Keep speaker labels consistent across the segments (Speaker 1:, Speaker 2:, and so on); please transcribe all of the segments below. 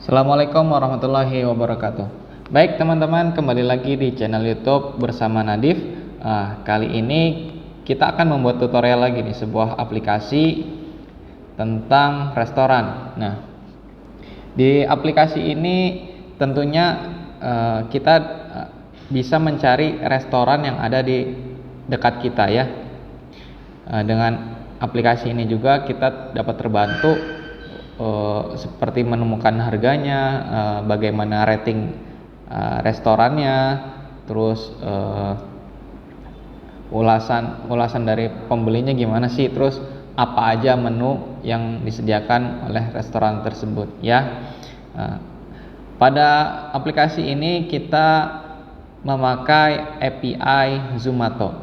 Speaker 1: Assalamualaikum warahmatullahi wabarakatuh. Baik teman-teman, kembali lagi di channel YouTube bersama Nadif. Kali ini kita akan membuat tutorial lagi nih, sebuah aplikasi tentang restoran. Nah, di aplikasi ini tentunya kita bisa mencari restoran yang ada di dekat kita ya. Dengan aplikasi ini juga kita dapat terbantu seperti menemukan harganya, bagaimana rating restorannya, terus ulasan dari pembelinya gimana sih, terus apa aja menu yang disediakan oleh restoran tersebut ya. Pada aplikasi ini kita memakai API Zomato.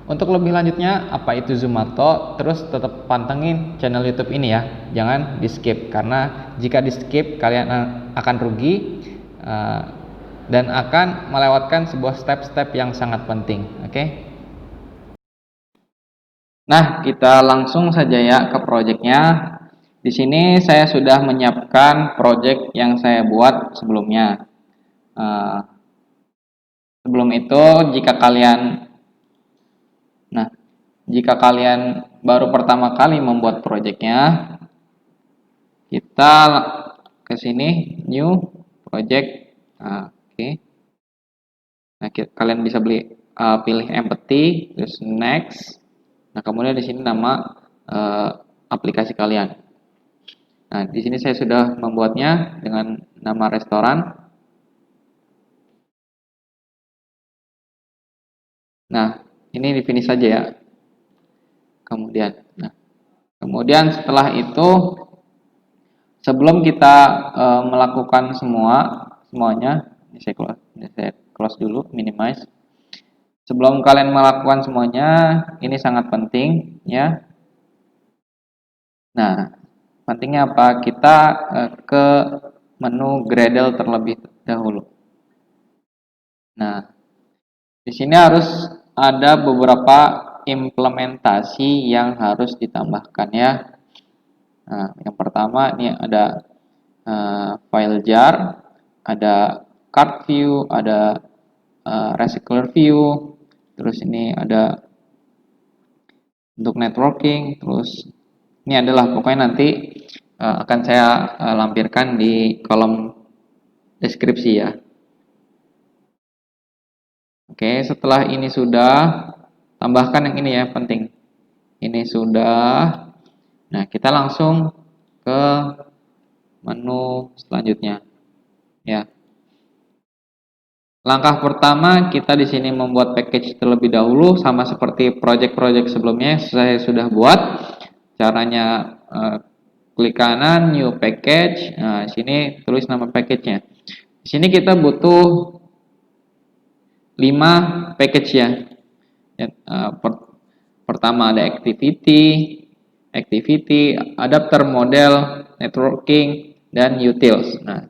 Speaker 1: Untuk lebih lanjutnya apa itu Zomato, terus tetap pantengin channel YouTube ini ya, jangan di skip, karena jika di skip kalian akan rugi dan akan melewatkan sebuah step-step yang sangat penting. Oke? Nah, kita langsung saja ya ke projectnya. Di sini saya sudah menyiapkan project yang saya buat sebelumnya. Sebelum itu, jika kalian baru pertama kali membuat projectnya, kita ke sini new project. Oke. Nah, kalian bisa pilih empty, terus next. Nah, kemudian di sini nama aplikasi kalian. Nah, di sini saya sudah membuatnya dengan nama restoran. Nah, ini di finish saja ya. Kemudian setelah itu, sebelum kita melakukan semuanya, ini saya close dulu, minimize. Sebelum kalian melakukan semuanya, ini sangat penting ya. Nah, pentingnya apa? Kita ke menu Gradle terlebih dahulu. Nah, di sini harus ada beberapa implementasi yang harus ditambahkan ya. Nah, yang pertama ini ada file jar, ada card view, ada recycler view, terus ini ada untuk networking, terus ini adalah pokoknya nanti akan saya lampirkan di kolom deskripsi ya. Oke, setelah ini sudah, tambahkan yang ini ya, penting. Ini sudah. Nah, kita langsung ke menu selanjutnya. Ya. Langkah pertama, kita di sini membuat package terlebih dahulu, sama seperti project-project sebelumnya saya sudah buat. Caranya klik kanan, new package. Nah, sini tulis nama package-nya. Di sini kita butuh 5 package ya. Pertama ada activity, adapter model, networking, dan utils. Nah,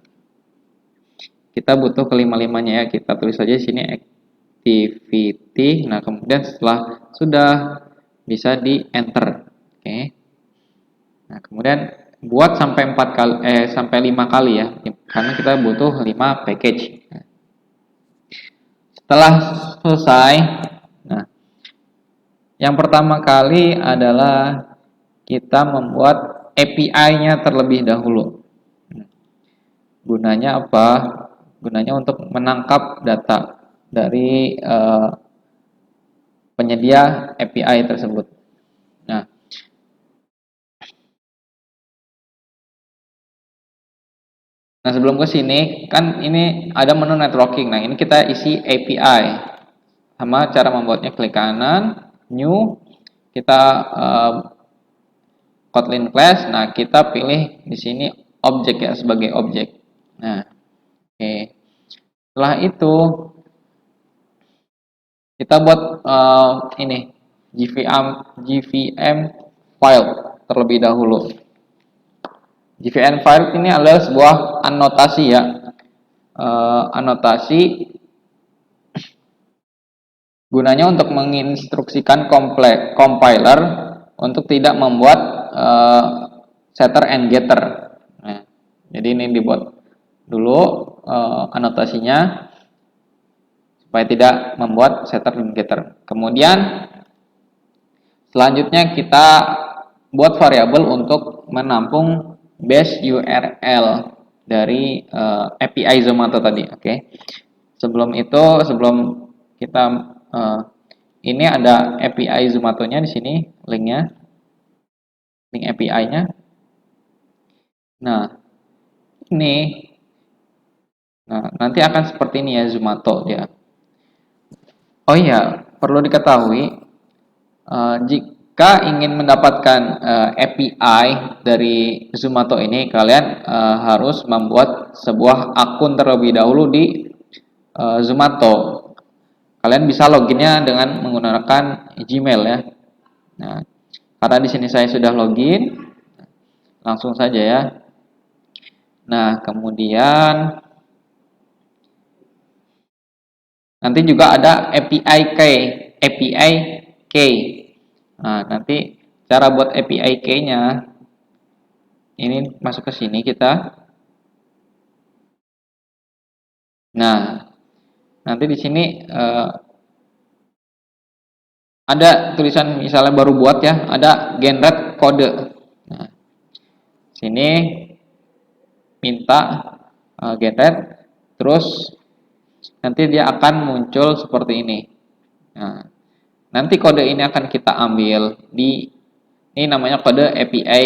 Speaker 1: kita butuh kelima-limanya ya. Kita tulis saja di sini activity. Nah, kemudian setelah sudah bisa di enter. Oke. Nah, kemudian buat sampai 5 kali ya. Karena kita butuh 5 package. Setelah selesai, nah, yang pertama kali adalah kita membuat API-nya terlebih dahulu. Gunanya apa? Gunanya untuk menangkap data dari penyedia API tersebut. Nah, sebelum ke sini kan ini ada menu networking. Nah, ini kita isi API. Sama cara membuatnya, klik kanan, new, kita Kotlin class. Nah, kita pilih di sini objek ya, sebagai objek. Nah, oke. Setelah itu kita buat ini JVM file terlebih dahulu. JVM file ini adalah sebuah anotasi ya. Anotasi gunanya untuk menginstruksikan compiler untuk tidak membuat setter and getter. Nah, jadi ini dibuat dulu anotasinya supaya tidak membuat setter dan getter. Kemudian selanjutnya kita buat variabel untuk menampung base URL dari API Zomato tadi. Oke. Sebelum itu, sebelum kita ini ada API Zomato-nya di sini, linknya, link API-nya. Nah, ini, nah nanti akan seperti ini ya Zomato ya. Oh iya, perlu diketahui jika ingin mendapatkan API dari Zomato ini, kalian harus membuat sebuah akun terlebih dahulu di Zomato. Kalian bisa loginnya dengan menggunakan Gmail ya. Nah, karena di sini saya sudah login, langsung saja ya. Nah, kemudian nanti juga ada API key. Nah, nanti cara buat API key-nya ini masuk ke sini kita. Nah, nanti di sini ada tulisan misalnya baru buat ya, ada generate kode. Nah, sini minta generate, terus nanti dia akan muncul seperti ini. Nah, nanti kode ini akan kita ambil di ini namanya kode API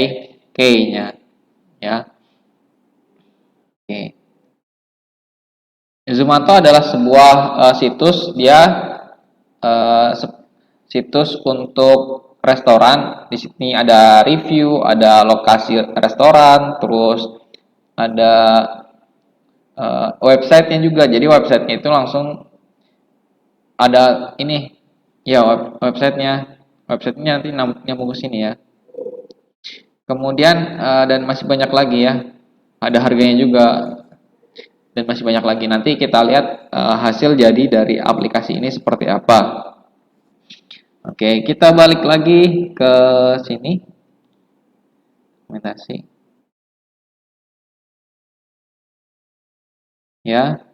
Speaker 1: key-nya ya. Oke. Zomato adalah sebuah situs, dia situs untuk restoran. Di sini ada review, ada lokasi restoran, terus ada websitenya juga. Jadi websitenya itu langsung ada ini ya websitenya nanti nyambung ke sini ya. Kemudian dan masih banyak lagi ya, ada harganya juga dan masih banyak lagi. Nanti kita lihat hasil jadi dari aplikasi ini seperti apa. Oke, kita balik lagi ke sini. Dokumentasi. Ya.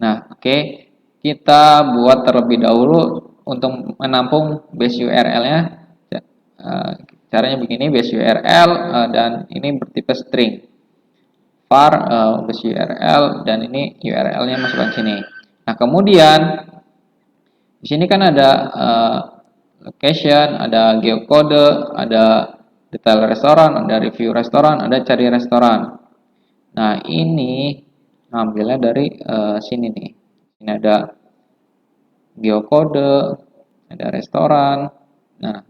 Speaker 1: Nah, oke. Kita buat terlebih dahulu untuk menampung base URL-nya. Caranya begini, base URL dan ini bertipe string. Var base URL dan ini URL-nya masukkan sini. Nah, kemudian di sini kan ada location, ada geocode, ada detail restoran, ada review restoran, ada cari restoran. Nah, ini ngambilnya dari sini nih. Ini ada geocode, ada restoran. Nah,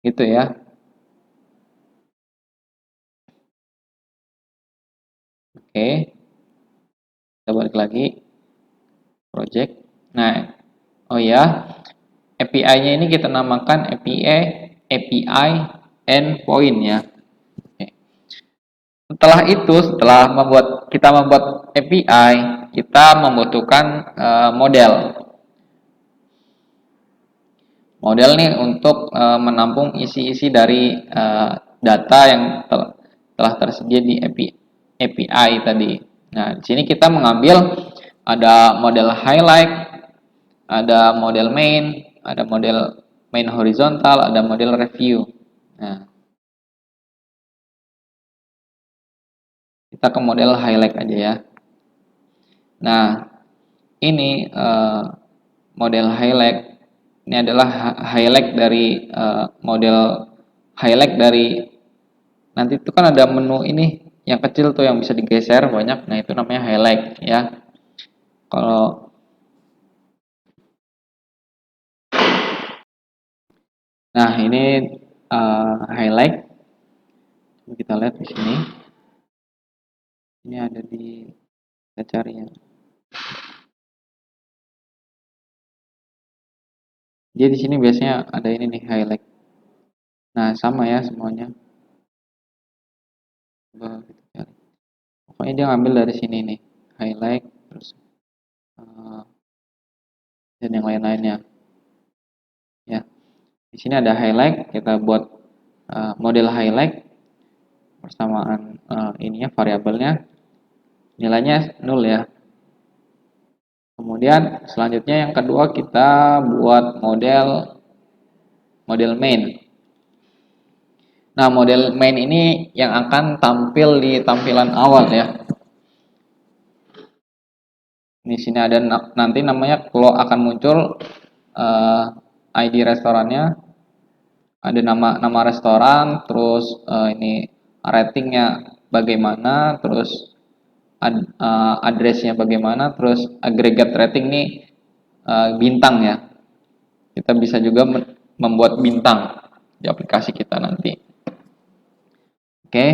Speaker 1: gitu ya. Oke. Kita balik lagi project. Nah, oh ya, API-nya ini kita namakan API endpoint ya. Oke. Setelah kita membuat API, kita membutuhkan model. Model nih untuk menampung isi-isi dari data yang telah tersedia di API tadi. Nah, di sini kita mengambil ada model highlight, ada model main, ada model main horizontal, ada model review. Nah, kita ke model highlight aja ya. Nah, ini model highlight. Ini adalah highlight dari model highlight dari nanti itu kan ada menu ini yang kecil tuh yang bisa digeser banyak. Nah, itu namanya highlight ya. Kalau nah ini highlight. Kita lihat di sini. Ini ada di kita cari ya. Jadi di sini biasanya ada ini nih highlight. Nah, sama ya semuanya. Coba kita cari. Pokoknya dia ngambil dari sini nih, highlight terus dan yang lain-lainnya. Ya. Di sini ada highlight, kita buat model highlight persamaan ininya variabelnya nilainya 0 ya. Kemudian selanjutnya yang kedua kita buat model main. Nah, model main ini yang akan tampil di tampilan awal ya. Di sini ada nanti namanya kalau akan muncul ID restorannya, ada nama restoran, terus ini ratingnya bagaimana, terus addressnya bagaimana, terus agregat rating nih bintang ya. Kita bisa juga membuat bintang di aplikasi kita nanti. Oke.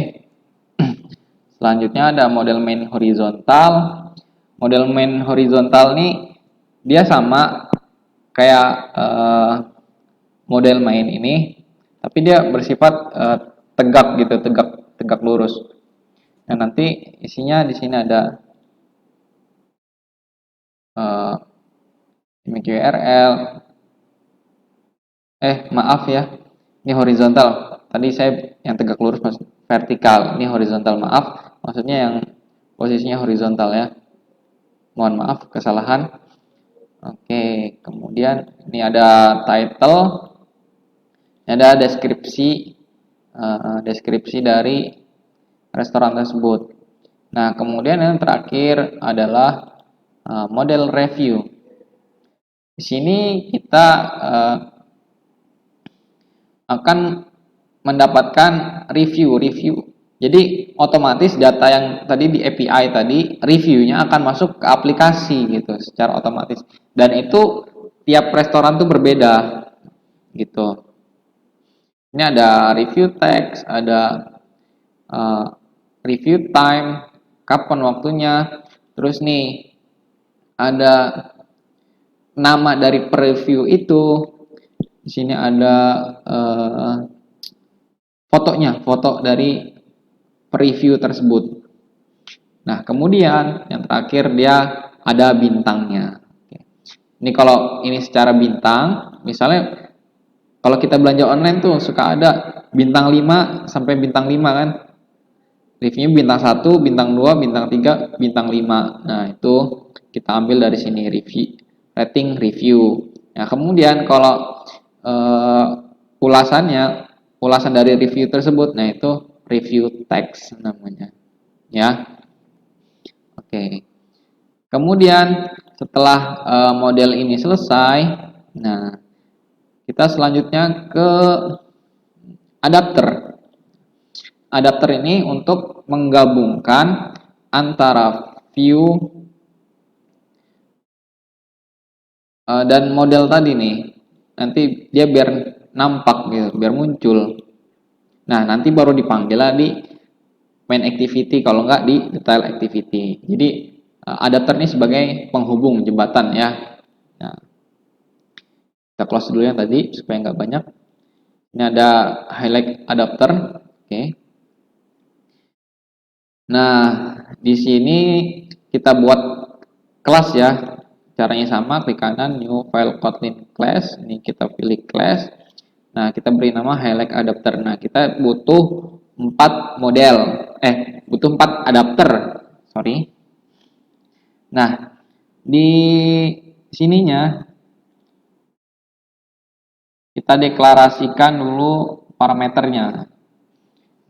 Speaker 1: Selanjutnya ada model main horizontal. Model main horizontal nih dia sama kayak model main ini, tapi dia bersifat tegak gitu, tegak lurus. Nah, nanti isinya di sini ada MQRL. Maaf ya. Ini horizontal. Tadi saya yang tegak lurus mas vertikal. Ini horizontal, maaf. Maksudnya yang posisinya horizontal ya. Mohon maaf kesalahan. Oke, kemudian ini ada title. Ini ada deskripsi dari restoran tersebut. Nah, kemudian yang terakhir adalah model review. Di sini kita akan mendapatkan review. Jadi otomatis data yang tadi di API tadi, reviewnya akan masuk ke aplikasi gitu secara otomatis. Dan itu tiap restoran tuh berbeda gitu. Ini ada review text, ada review time, kapan waktunya. Terus nih ada nama dari preview itu. Di sini ada foto dari preview tersebut. Nah, kemudian yang terakhir dia ada bintangnya. Ini kalau ini secara bintang, misalnya kalau kita belanja online tuh suka ada bintang 5 sampai bintang 5 kan. Reviewnya bintang 1, bintang 2, bintang 3, bintang 5. Nah, itu kita ambil dari sini rating review. Nah, kemudian kalau ulasan dari review tersebut, nah itu review text namanya. Ya. Oke. Kemudian setelah model ini selesai, nah kita selanjutnya ke adapter. Adapter ini untuk menggabungkan antara view dan model tadi nih. Nanti dia biar nampak gitu, biar muncul. Nah, nanti baru dipanggil di main activity, kalau enggak di detail activity. Jadi adapter ini sebagai penghubung jembatan ya. Nah, kita close dulu yang tadi supaya enggak banyak. Ini ada highlight adapter. Oke. Nah, di sini kita buat kelas ya. Caranya sama, klik kanan new file Kotlin class. Ini kita pilih class. Nah, kita beri nama highlight adapter. Nah, kita butuh 4 model. Butuh 4 adapter. Sorry. Nah, di sininya kita deklarasikan dulu parameternya.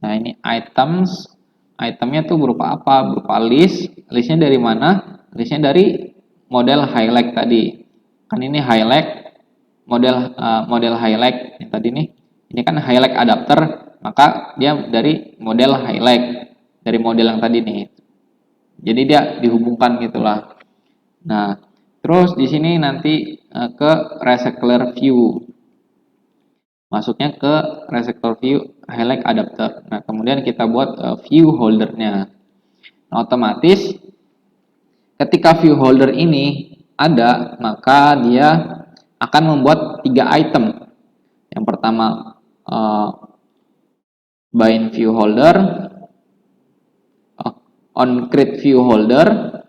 Speaker 1: Nah, ini items. Itemnya tuh berupa apa? Berupa list. Listnya dari mana? Listnya dari model highlight tadi. Kan ini highlight model highlight yang tadi nih. Ini kan highlight adapter, maka dia dari model highlight, dari model yang tadi nih. Jadi dia dihubungkan gitulah. Nah, terus di sini nanti ke recycler view. Masuknya ke recycler view highlight adapter. Nah, kemudian kita buat view holdernya. Nah, otomatis ketika view holder ini ada, maka dia akan membuat 3 item. Yang pertama bind view holder, on create view holder,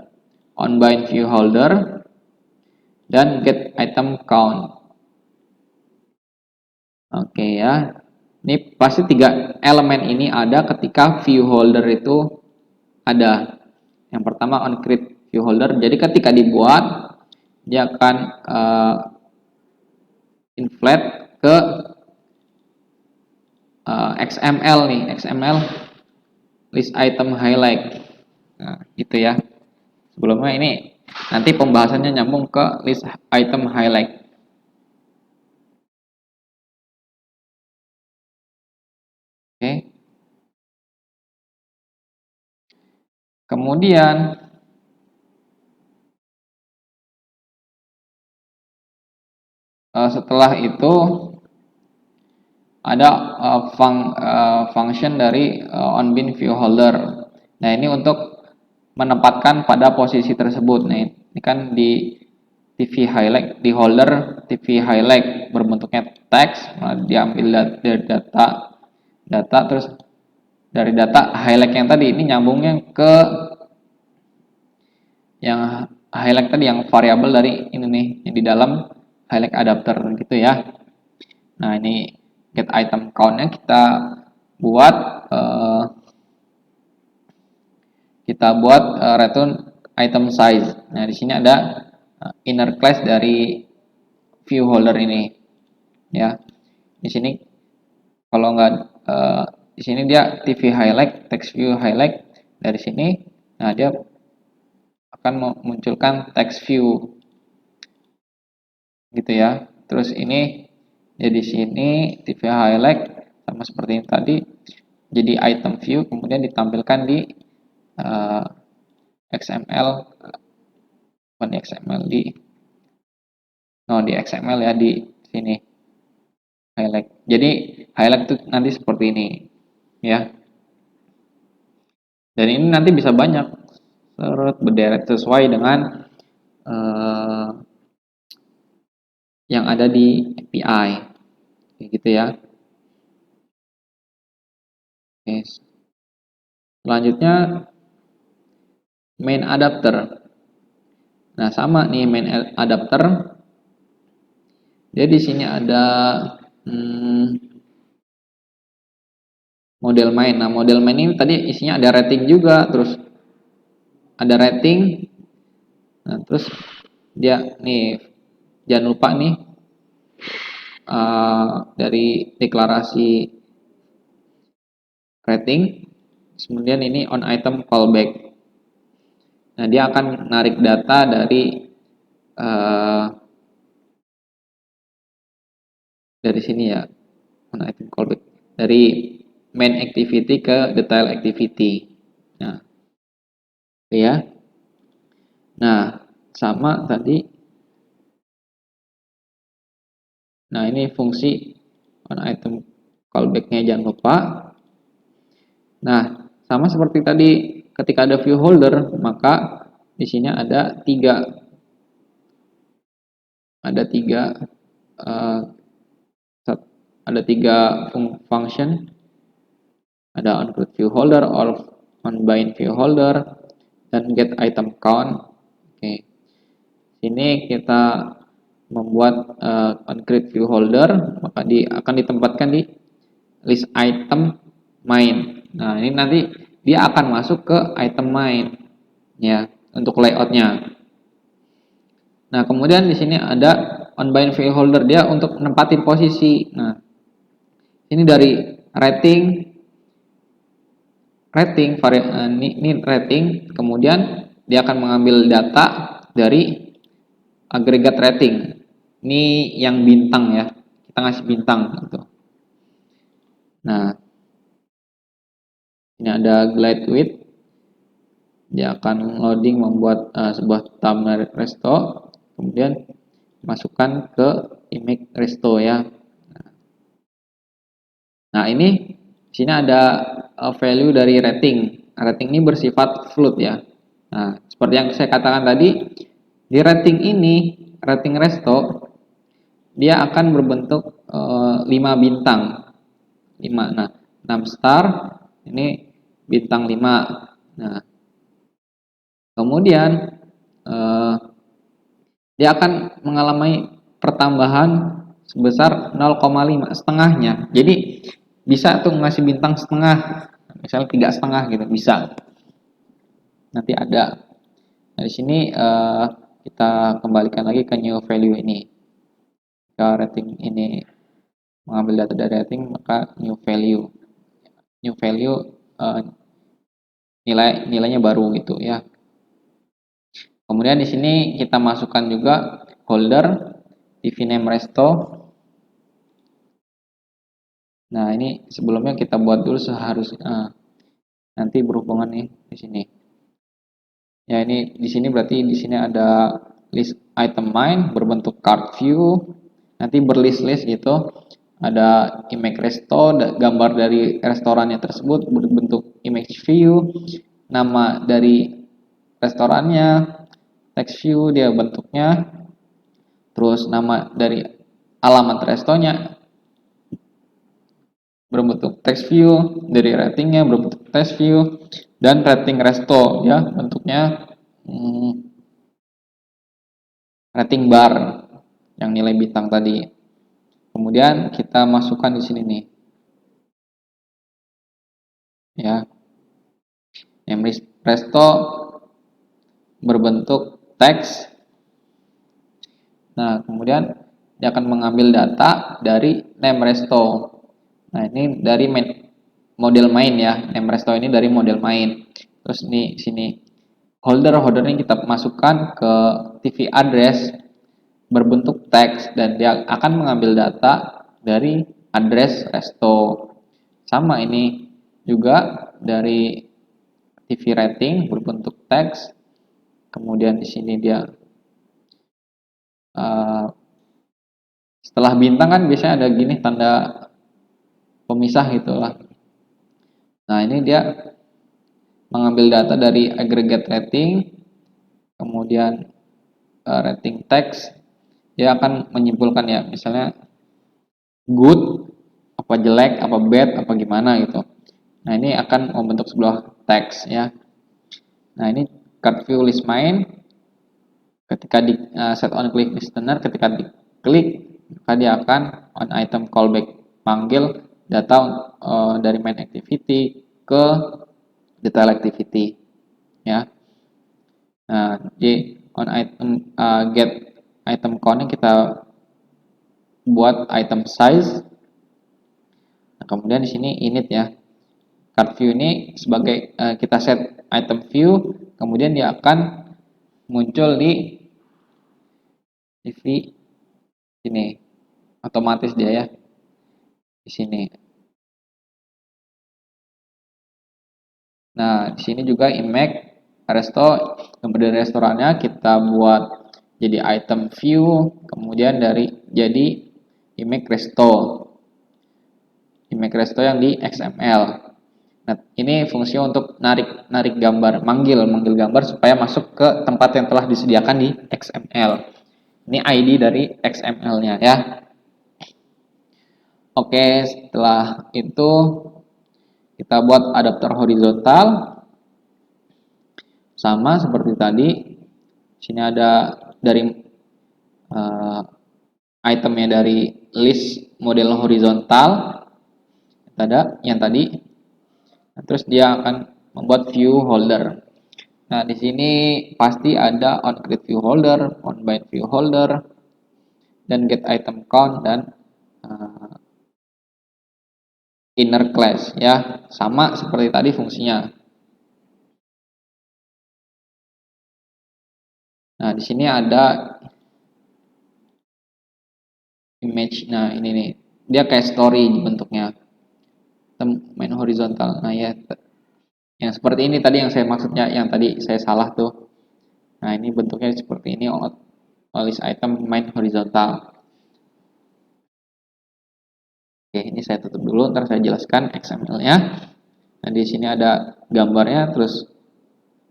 Speaker 1: on bind view holder, dan get item count. Oke ya. Ini pasti 3 elemen ini ada ketika view holder itu ada. Yang pertama onCreate view holder. Jadi ketika dibuat dia akan inflate ke XML nih, XML list item highlight. Nah, gitu ya. Sebelumnya ini nanti pembahasannya nyambung ke list item highlight. Oke. Kemudian setelah itu ada function dari onBin view holder. Nah, ini untuk menempatkan pada posisi tersebut. Nah, ini kan di TV highlight, di holder TV highlight berbentuknya teks. Nah, diambil dari data terus dari data highlight yang tadi ini nyambungnya ke yang highlight tadi yang variabel dari ini nih yang di dalam highlight adapter gitu ya. Nah, ini get item count-nya buat return item size. Nah, di sini ada inner class dari view holder ini ya. Di sini kalau nggak di sini dia TV highlight, text view highlight dari sini. Nah, dia akan memunculkan text view gitu ya. Terus ini jadi sini TV highlight sama seperti yang tadi jadi item view kemudian ditampilkan di XML bukan di XML di XML ya di sini highlight. Jadi highlight itu nanti seperti ini ya. Dan ini nanti bisa banyak berderet sesuai dengan yang ada di API kayak gitu ya. Oke. Selanjutnya main adapter. Nah, sama nih main adapter. Dia di sini ada model main. Nah, model main ini tadi isinya ada rating juga, terus ada rating. Nah, terus dia nih jangan lupa nih dari deklarasi rating. Kemudian ini on item callback. Nah, dia akan narik data dari sini ya, on item callback dari main activity ke detail activity. Nah, ya. Nah, sama tadi. Nah, ini fungsi on item callback-nya jangan lupa. Nah, sama seperti tadi ketika ada view holder, maka di sini ada tiga function, ada onCreate view holder, or onBind view holder, dan get item count. Oke, sini kita membuat onCreate view holder, maka akan ditempatkan di list item main. Nah, ini nanti dia akan masuk ke item main ya untuk layoutnya. Nah, kemudian di sini ada onBind view holder, dia untuk nempatin posisi. Nah, ini dari rating ini rating, kemudian dia akan mengambil data dari agregat rating. Ini yang bintang ya, kita ngasih bintang gitu. Nah, ini ada glide width, dia akan loading membuat sebuah thumbnail resto, kemudian masukkan ke image resto ya. Nah, ini di sini ada value dari rating. Rating ini bersifat float ya. Nah, seperti yang saya katakan tadi, di rating ini, rating resto, dia akan berbentuk 5 bintang. 5. Nah, 6 star, ini bintang 5. Nah, kemudian dia akan mengalami pertambahan sebesar 0,5 setengahnya. Jadi bisa tuh ngasih bintang setengah, misalnya 3,5 gitu bisa. Nanti ada. Nah, di sini kita kembalikan lagi ke new value ini. Jika rating ini mengambil data dari rating, maka new value. New value nilainya baru gitu ya. Kemudian di sini kita masukkan juga holder TV name resto. Nah, ini sebelumnya kita buat dulu seharusnya nanti berhubungan nih di sini. Ya, ini di sini berarti di sini ada list item main berbentuk card view, nanti berlist-list gitu. Ada image resto, gambar dari restorannya tersebut berbentuk image view, nama dari restorannya, text view dia bentuknya, terus nama dari alamat restonya berbentuk text view, dari ratingnya berbentuk text view, dan rating resto ya bentuknya rating bar yang nilai bintang tadi. Kemudian kita masukkan di sini nih ya, name resto berbentuk teks. Nah, kemudian dia akan mengambil data dari name resto. Nah, ini dari model main ya. Name resto ini dari model main. Terus di sini holder ini kita masukkan ke TV address berbentuk teks dan dia akan mengambil data dari address resto. Sama ini juga dari TV rating berbentuk teks. Kemudian di sini dia setelah bintang kan biasanya ada gini tanda pemisah gitulah. Nah, ini dia mengambil data dari aggregate rating, kemudian rating text, dia akan menyimpulkan ya, misalnya good, apa jelek, apa bad, apa gimana gitu. Nah, ini akan membentuk sebuah teks ya. Nah, ini card view list main, ketika di set on click listener, ketika diklik maka dia akan on item callback panggil data dari main activity ke detail activity ya. Nah, di on item get item count kita buat item size. Nah, kemudian di sini init ya. Card view ini sebagai kita set item view, kemudian dia akan muncul di TV ini otomatis dia ya di sini. Nah, di sini juga image resto, gambar restorannya kita buat jadi item view, kemudian jadi image resto. Image resto yang di XML. Nah, ini fungsi untuk narik gambar, manggil gambar supaya masuk ke tempat yang telah disediakan di XML. Ini ID dari XML-nya ya. Oke, setelah itu kita buat adapter horizontal. Sama seperti tadi. Sini ada dari itemnya dari list model horizontal. Ada yang tadi. Nah, terus dia akan membuat view holder. Nah, di sini pasti ada on create view holder, on bind view holder, dan get item count dan inner class ya. Sama seperti tadi fungsinya. Nah, di sini ada image. Nah, ini nih. Dia kayak story bentuknya. Main horizontal. Nah, ya yang seperti ini tadi yang saya maksudnya, yang tadi saya salah tuh. Nah, ini bentuknya seperti ini, list item main horizontal. Oke, ini saya tutup dulu, ntar saya jelaskan XML-nya. Nah, di sini ada gambarnya, terus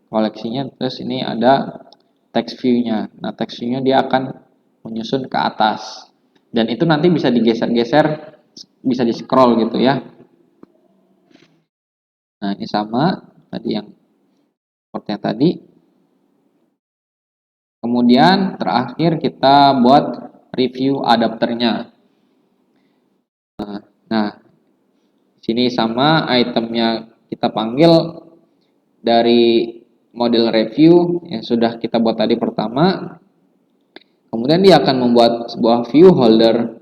Speaker 1: koleksinya, terus ini ada text view-nya. Nah, text view-nya dia akan menyusun ke atas. Dan itu nanti bisa digeser-geser, bisa di-scroll gitu ya. Nah, ini sama tadi yang seperti yang tadi. Kemudian terakhir kita buat review adapternya. Nah, Sini sama itemnya kita panggil dari model review yang sudah kita buat tadi pertama. Kemudian dia akan membuat sebuah view holder.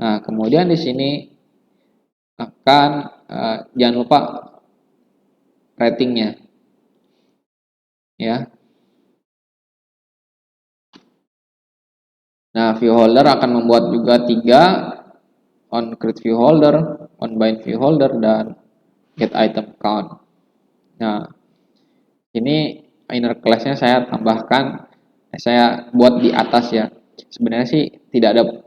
Speaker 1: Nah, kemudian di sini akan jangan lupa ratingnya, ya. Nah, view holder akan membuat juga 3 on create view holder, on bind view holder, dan get item count. Nah, ini inner class-nya saya tambahkan, saya buat di atas ya. Sebenarnya sih tidak ada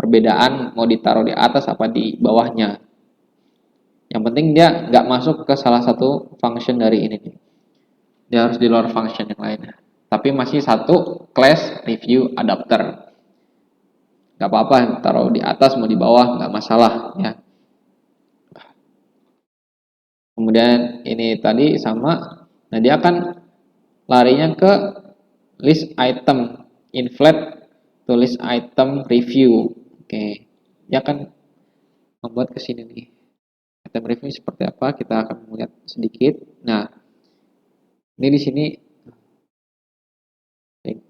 Speaker 1: perbedaan mau ditaruh di atas apa di bawahnya. Yang penting dia nggak masuk ke salah satu function dari ini nih. Dia harus di luar function yang lainnya. Tapi masih satu class review adapter. Nggak apa-apa taruh di atas mau di bawah nggak masalah ya. Kemudian ini tadi sama, nah dia akan larinya ke list item inflate to list item review. Oke, dia akan membuat ke sini nih. Item review seperti apa kita akan melihat sedikit. Nah, ini di sini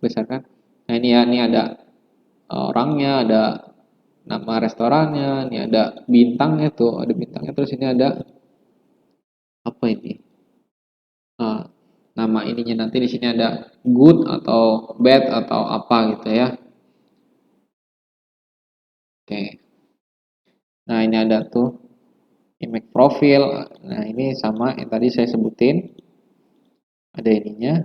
Speaker 1: besarkan. Nah ini ya, ini ada orangnya, ada nama restorannya, ini ada bintangnya tuh, ada bintangnya, terus ini ada apa ini? Nama ininya nanti di sini ada good atau bad atau apa gitu ya. Oke. Nah, ini ada tuh image profile. Nah, ini sama yang tadi saya sebutin. Ada ininya.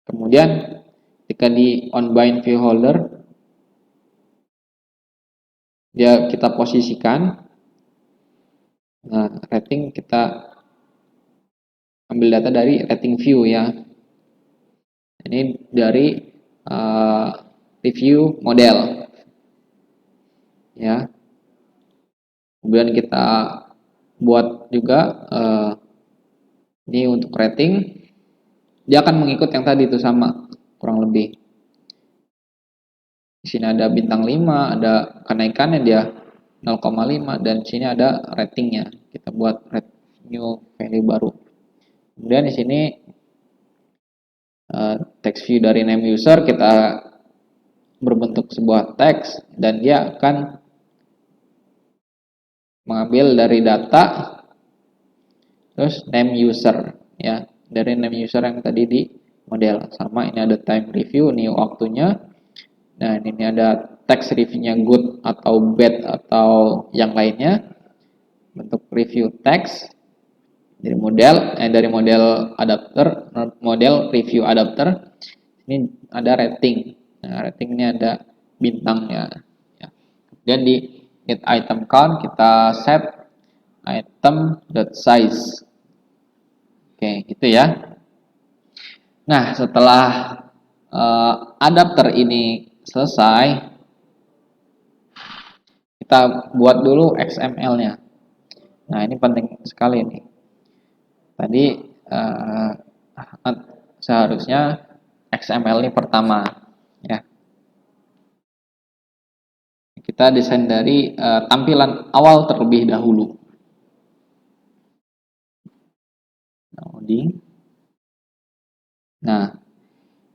Speaker 1: Kemudian ketika di on bind view holder dia kita posisikan. Nah, rating kita ambil data dari rating view ya. Ini dari review model. Ya. Kemudian kita buat juga ini untuk rating. Dia akan mengikut yang tadi itu sama kurang lebih. Di sini ada bintang 5, ada kenaikannya dia 0,5 dan di sini ada ratingnya. Kita buat new value baru. Kemudian di sini text view dari name user kita berbentuk sebuah teks dan dia akan mengambil dari data terus name user ya, dari name user yang tadi di model. Sama ini ada time review, ini waktunya. Nah, ini ada text reviewnya good atau bad atau yang lainnya. Bentuk review text dari model adapter, model review adapter. Ini ada rating. Nah, rating ini ada bintangnya. Ya. Kemudian di get item count kita set item.size. Oke, gitu ya. Nah, setelah adapter ini selesai, kita buat dulu XML-nya. Nah, ini penting sekali nih. Tadi seharusnya XML ini pertama, ya. Kita desain dari tampilan awal terlebih dahulu. Nah,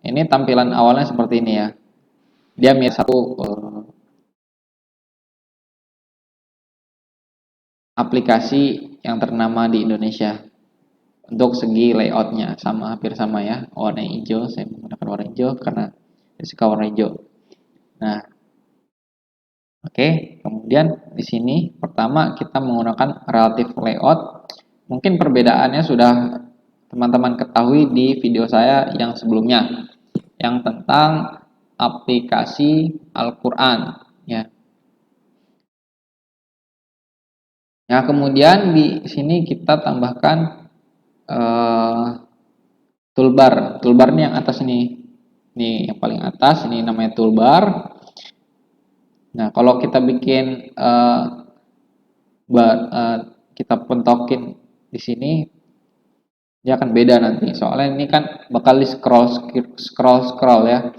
Speaker 1: ini tampilan awalnya seperti ini ya. Dia mirip satu aplikasi yang ternama di Indonesia. Untuk segi layoutnya sama, hampir sama ya, warna hijau. Saya menggunakan warna hijau karena saya suka warna hijau. Nah, oke. Kemudian di sini pertama kita menggunakan relative layout. Mungkin perbedaannya sudah teman-teman ketahui di video saya yang sebelumnya, yang tentang aplikasi Al-Quran ya. Nah, kemudian di sini kita tambahkan toolbar. Toolbar ini yang atas ini yang paling atas, ini namanya toolbar. Nah, kalau kita bikin kita pentokin di sini, dia akan beda nanti. Soalnya ini kan bakal di scroll ya.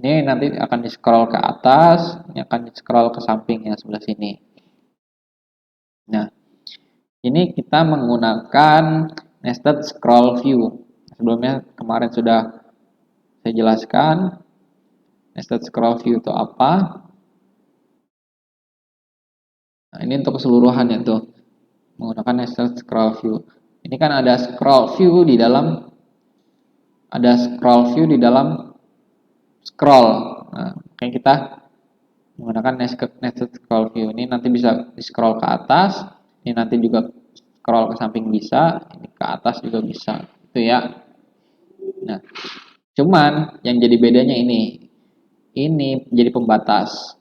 Speaker 1: Ini nanti akan di scroll ke atas, ini akan di scroll ke samping yang sebelah sini. Nah, ini kita menggunakan nested scroll view. Sebelumnya kemarin sudah saya jelaskan nested scroll view itu apa. Nah, ini untuk keseluruhannya tuh menggunakan nested scroll view. Ini kan ada scroll view di dalam scroll. Nah, kayak kita menggunakan nested scroll view ini nanti bisa di scroll ke atas, ini nanti juga scroll ke samping bisa, ini ke atas juga bisa, itu ya. Nah, cuman yang jadi bedanya ini jadi pembatas.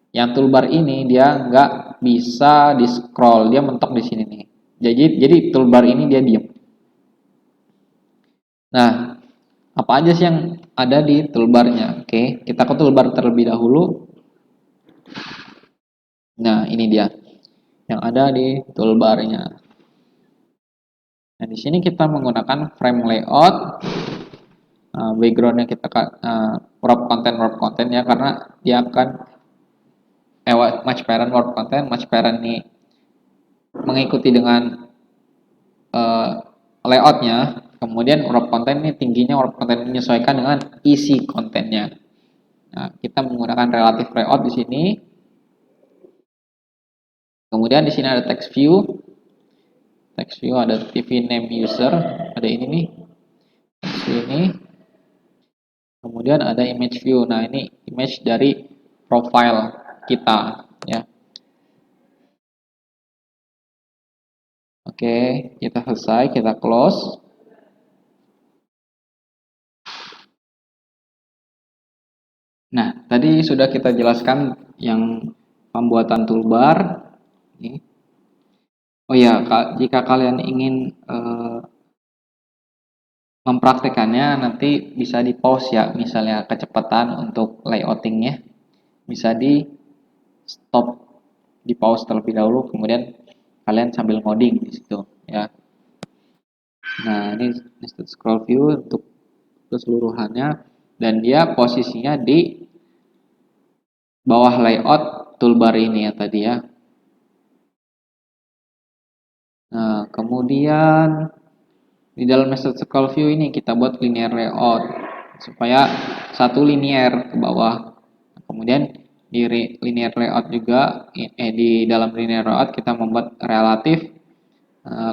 Speaker 1: Yang toolbar ini dia nggak bisa di scroll, dia mentok di sini nih. Jadi toolbar ini dia diem. Nah, apa aja sih yang ada di toolbarnya? Oke, kita ke toolbar terlebih dahulu. Nah, ini dia yang ada di toolbarnya. Nah, di sini kita menggunakan frame layout. Backgroundnya kita wrap content ya, karena dia akan match parent wrap content, match parent ini mengikuti dengan layoutnya. Kemudian wrap content ini tingginya wrap content menyesuaikan dengan isi kontennya. Nah, kita menggunakan relative layout di sini. Kemudian di sini ada text view. Text view ada TV name user, ada ini nih. Text view ini. Kemudian ada image view. Nah, ini image dari profile kita ya. Oke, kita selesai, kita close. Nah, tadi sudah kita jelaskan yang pembuatan toolbar. Oh ya, jika kalian ingin mempraktekannya, nanti bisa di pause ya, misalnya kecepatan untuk layoutingnya. Bisa di stop, di pause terlebih dahulu, kemudian kalian sambil ngoding di situ ya. Nah, ini nested scroll view untuk keseluruhannya, dan dia posisinya di bawah layout toolbar ini ya tadi ya. Nah, kemudian di dalam nested scroll view ini kita buat linear layout supaya satu linear ke bawah. Kemudian di linear layout juga di dalam linear layout kita membuat relative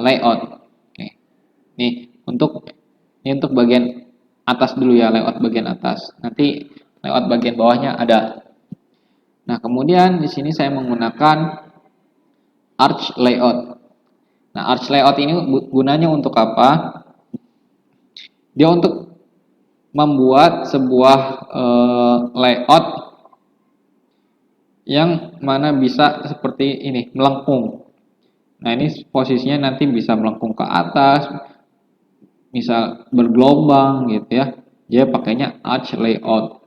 Speaker 1: layout. Oke. Ini untuk bagian atas dulu ya, layout bagian atas. Nanti layout bagian bawahnya ada. Nah, kemudian di sini saya menggunakan arch layout. Nah, arch layout ini gunanya untuk apa? Dia untuk membuat sebuah layout yang mana bisa seperti ini, melengkung. Nah, ini posisinya nanti bisa melengkung ke atas, bisa bergelombang gitu ya. Dia pakainya arch layout.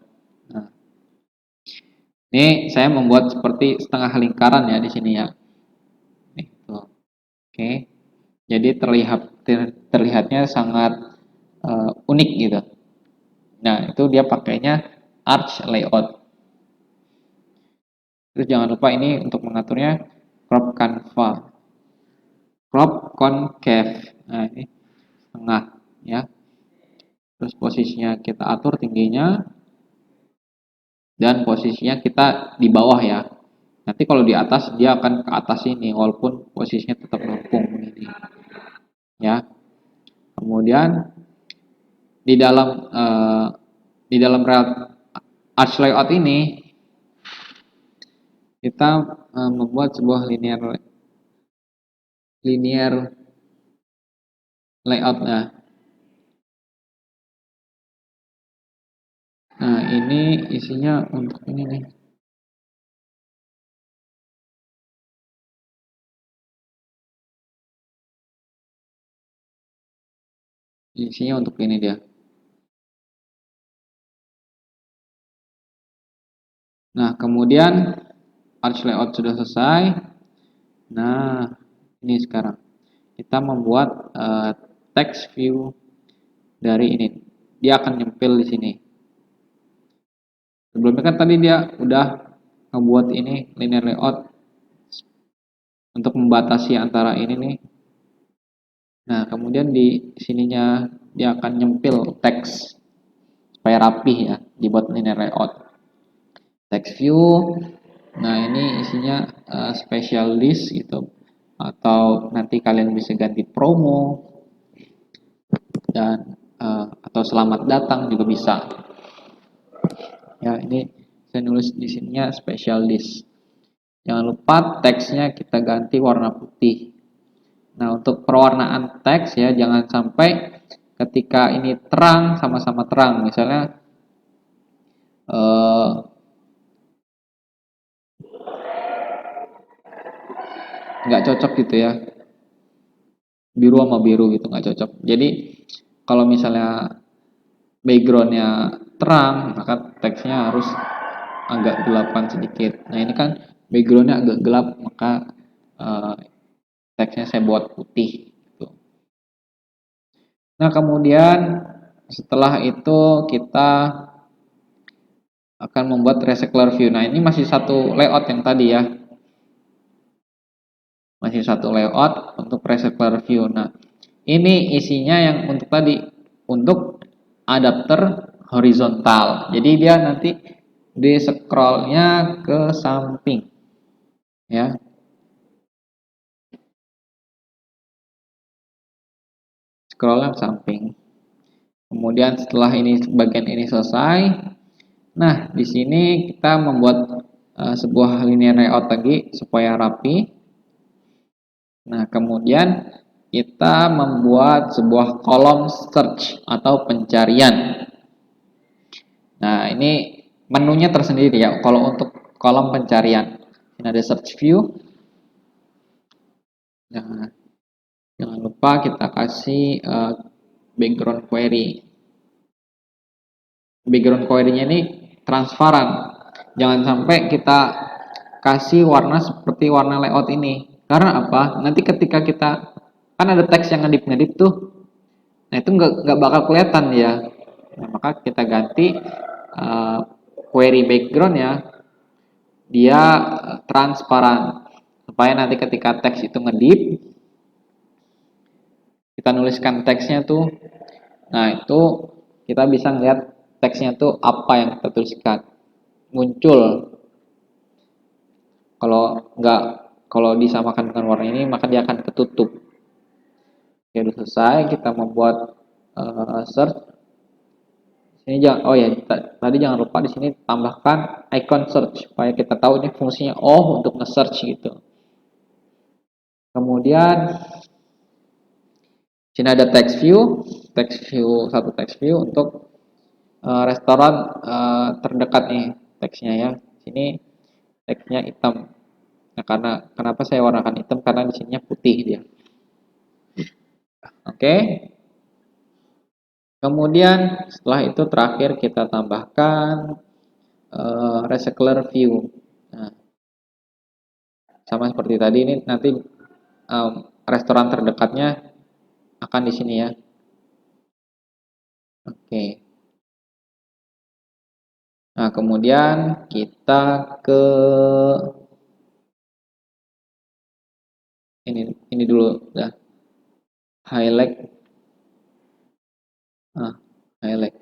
Speaker 1: Nah, ini saya membuat seperti setengah lingkaran ya di sini ya. Oke. Jadi terlihatnya sangat unik gitu. Nah, itu dia pakainya arch layout. Terus jangan lupa ini untuk mengaturnya crop canva, crop concave. Nah, ini tengah ya. Terus posisinya kita atur tingginya, dan posisinya kita di bawah ya. Nanti kalau di atas dia akan ke atas ini walaupun posisinya tetap melengkung ini. Ya. Kemudian di dalam arch layout ini kita membuat sebuah linear layout. Nah, ini isinya untuk ini nih. Isinya untuk ini dia. Nah, kemudian arch layout sudah selesai. Nah, ini sekarang kita membuat text view dari ini. Dia akan nyempil di sini. Sebelumnya kan tadi dia udah ngebuat ini linear layout untuk membatasi antara ini nih. Nah, kemudian di sininya dia akan nyempil teks supaya rapih ya, dibuat linear layout. Text view, nah ini isinya special list gitu, atau nanti kalian bisa ganti promo dan atau selamat datang juga bisa. Ya, ini saya nulis di sininya special list. Jangan lupa teksnya kita ganti warna putih. Nah, untuk perwarnaan teks ya, jangan sampai ketika ini terang sama-sama terang. Misalnya nggak cocok gitu ya, biru sama biru gitu nggak cocok. Jadi kalau misalnya backgroundnya terang, maka teksnya harus agak gelapan sedikit. Nah, ini kan backgroundnya agak gelap, maka eh, teksnya saya buat putih gitu. Nah, kemudian setelah itu kita akan membuat recycler view. Nah, ini masih satu layout yang tadi ya. Masih satu layout untuk recycler view. Nah, ini isinya yang untuk tadi, untuk adapter horizontal. Jadi dia nanti di scrollnya ke samping ya. Scrollnya ke samping. Kemudian setelah ini bagian ini selesai, nah di sini kita membuat sebuah linear layout lagi supaya rapi. Nah, kemudian kita membuat sebuah kolom search atau pencarian. Nah, ini menunya tersendiri ya kalau untuk kolom pencarian. Ini ada search view. Nah, jangan lupa kita kasih background query. Background query-nya ini transparan. Jangan sampai kita kasih warna seperti warna layout ini. Karena apa? Nanti ketika kita kan ada teks yang ngedip-ngedip tuh. Nah, itu nggak bakal kelihatan ya. Nah, maka kita ganti query background ya, dia transparan supaya nanti ketika teks itu ngedip, kita nuliskan teksnya tuh, nah itu kita bisa ngeliat teksnya tuh apa yang kita tuliskan muncul. Kalau nggak, kalau disamakan dengan warna ini maka dia akan ketutup. Oke, udah selesai. Kita membuat search. Ini jangan, oh ya, tadi jangan lupa di sini tambahkan icon search supaya kita tahu ini fungsinya untuk nge-search gitu. Kemudian sini ada text view, satu text view untuk restoran terdekat nih teksnya ya. Sini teksnya hitam. Nah, karena kenapa saya warnakan hitam, karena di sininya putih dia. Oke. Kemudian setelah itu terakhir kita tambahkan recycler view. Nah, sama seperti tadi, ini nanti restoran terdekatnya akan di sini ya. Oke. Nah, kemudian kita ke ini dulu ya. Highlight. Highlight.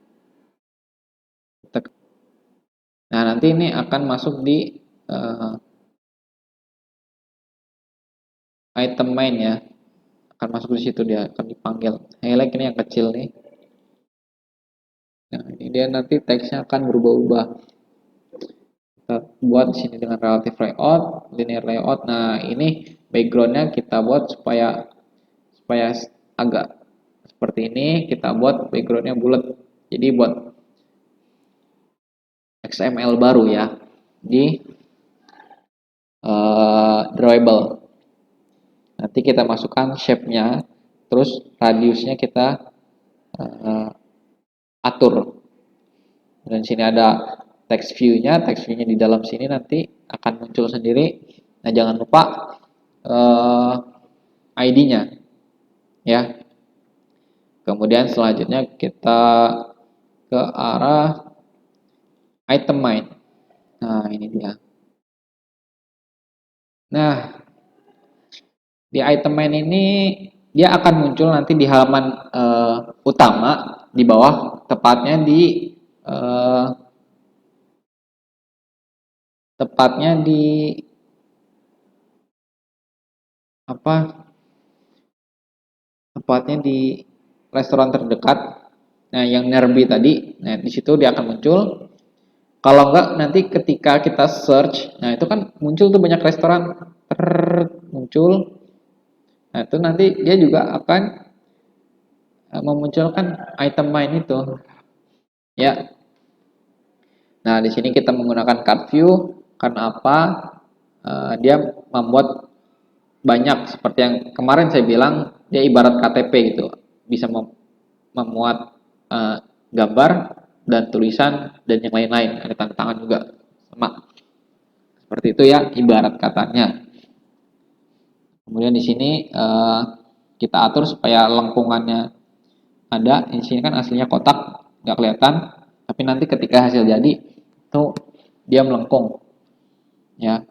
Speaker 1: Nah, nanti ini akan masuk di item main ya. Akan masuk di situ, dia akan dipanggil. Highlight ini yang kecil nih. Nah, ini dia nanti teksnya akan berubah-ubah. Kita buat di sini dengan relative layout, linear layout. Nah, ini backgroundnya kita buat supaya agak seperti ini. Kita buat backgroundnya bulat. Jadi buat XML baru ya di drawable. Nanti kita masukkan shape-nya, terus radiusnya kita atur. Dan sini ada text view-nya di dalam sini nanti akan muncul sendiri. Nah, jangan lupa ID-nya ya. Kemudian selanjutnya kita ke arah item main. Nah, ini dia. Nah, di item main ini dia akan muncul nanti di halaman utama di bawah, tepatnya di eh, tepatnya di apa? Tepatnya di restoran terdekat. Nah, yang nearby tadi. Nah, di situ dia akan muncul. Kalau enggak nanti ketika kita search, nah itu kan muncul tuh banyak restoran muncul. Nah, itu nanti dia juga akan memunculkan item main itu. Ya. Nah, di sini kita menggunakan card view karena apa? Dia membuat banyak seperti yang kemarin saya bilang, dia ibarat KTP gitu. Bisa memuat gambar dan tulisan dan yang lain-lain, ada tanda tangan juga sama. Seperti itu ya ibarat katanya. Kemudian di sini kita atur supaya lengkungannya ada. Di sini kan aslinya kotak, nggak kelihatan, tapi nanti ketika hasil jadi itu dia melengkung, ya.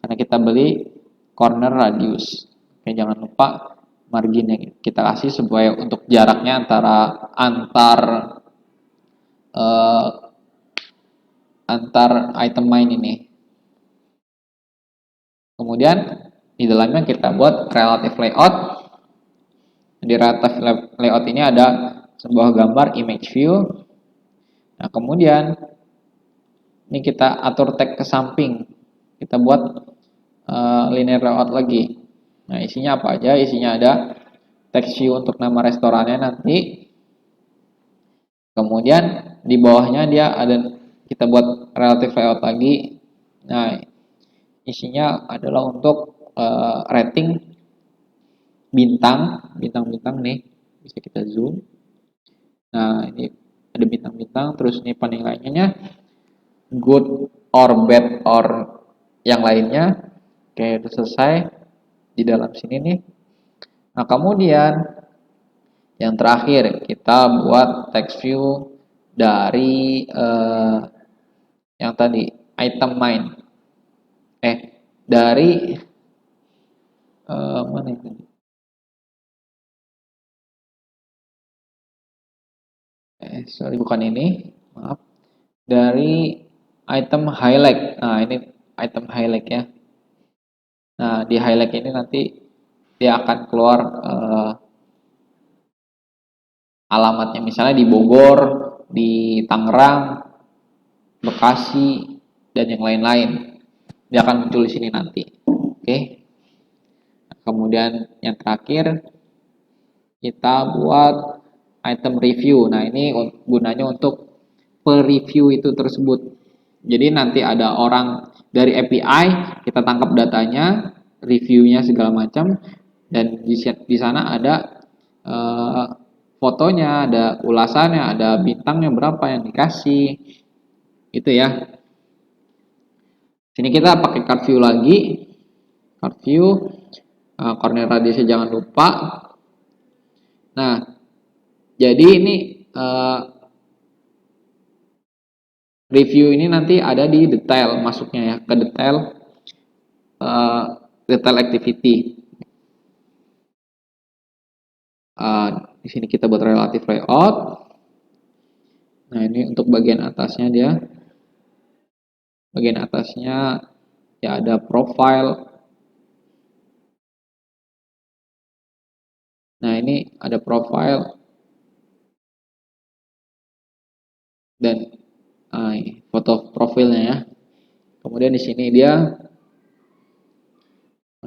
Speaker 1: Karena kita beli corner radius. Oke, jangan lupa margin yang kita kasih supaya untuk jaraknya eh, antar item main ini. Kemudian di dalamnya kita buat relative layout. Di relative layout ini ada sebuah gambar image view. Nah, kemudian ini kita atur tag ke samping. Kita buat linear layout lagi. Nah, isinya apa aja? Isinya ada text view untuk nama restorannya nanti. Kemudian di bawahnya dia ada, kita buat relative layout lagi. Nah, isinya adalah untuk rating bintang-bintang nih. Bisa kita zoom. Nah, ini ada bintang-bintang, terus ini penilaiannya good or bad or yang lainnya. Oke, udah selesai di dalam sini nih. Nah, kemudian yang terakhir kita buat text view dari yang tadi item main. Dari mana itu? Sorry, bukan ini. Maaf. Dari item highlight. Nah, ini item highlight ya. Nah, di highlight ini nanti dia akan keluar alamatnya, misalnya di Bogor, di Tangerang, Bekasi, dan yang lain-lain. Dia akan muncul di sini nanti. Oke. Kemudian yang terakhir kita buat item review. Nah, ini gunanya untuk per-review itu tersebut. Jadi nanti ada orang dari API, kita tangkap datanya, reviewnya segala macam, dan di sana ada fotonya, ada ulasannya, ada bintangnya berapa yang dikasih, gitu ya. Sini kita pakai card view lagi, card view, corner radiusnya jangan lupa. Nah, jadi ini review ini nanti ada di detail masuknya ya, ke detail detail activity. Di sini kita buat relative layout. Nah, ini untuk bagian atasnya dia. Bagian atasnya ya ada profile. Nah, ini ada profile dan foto profilnya ya. Kemudian di sini dia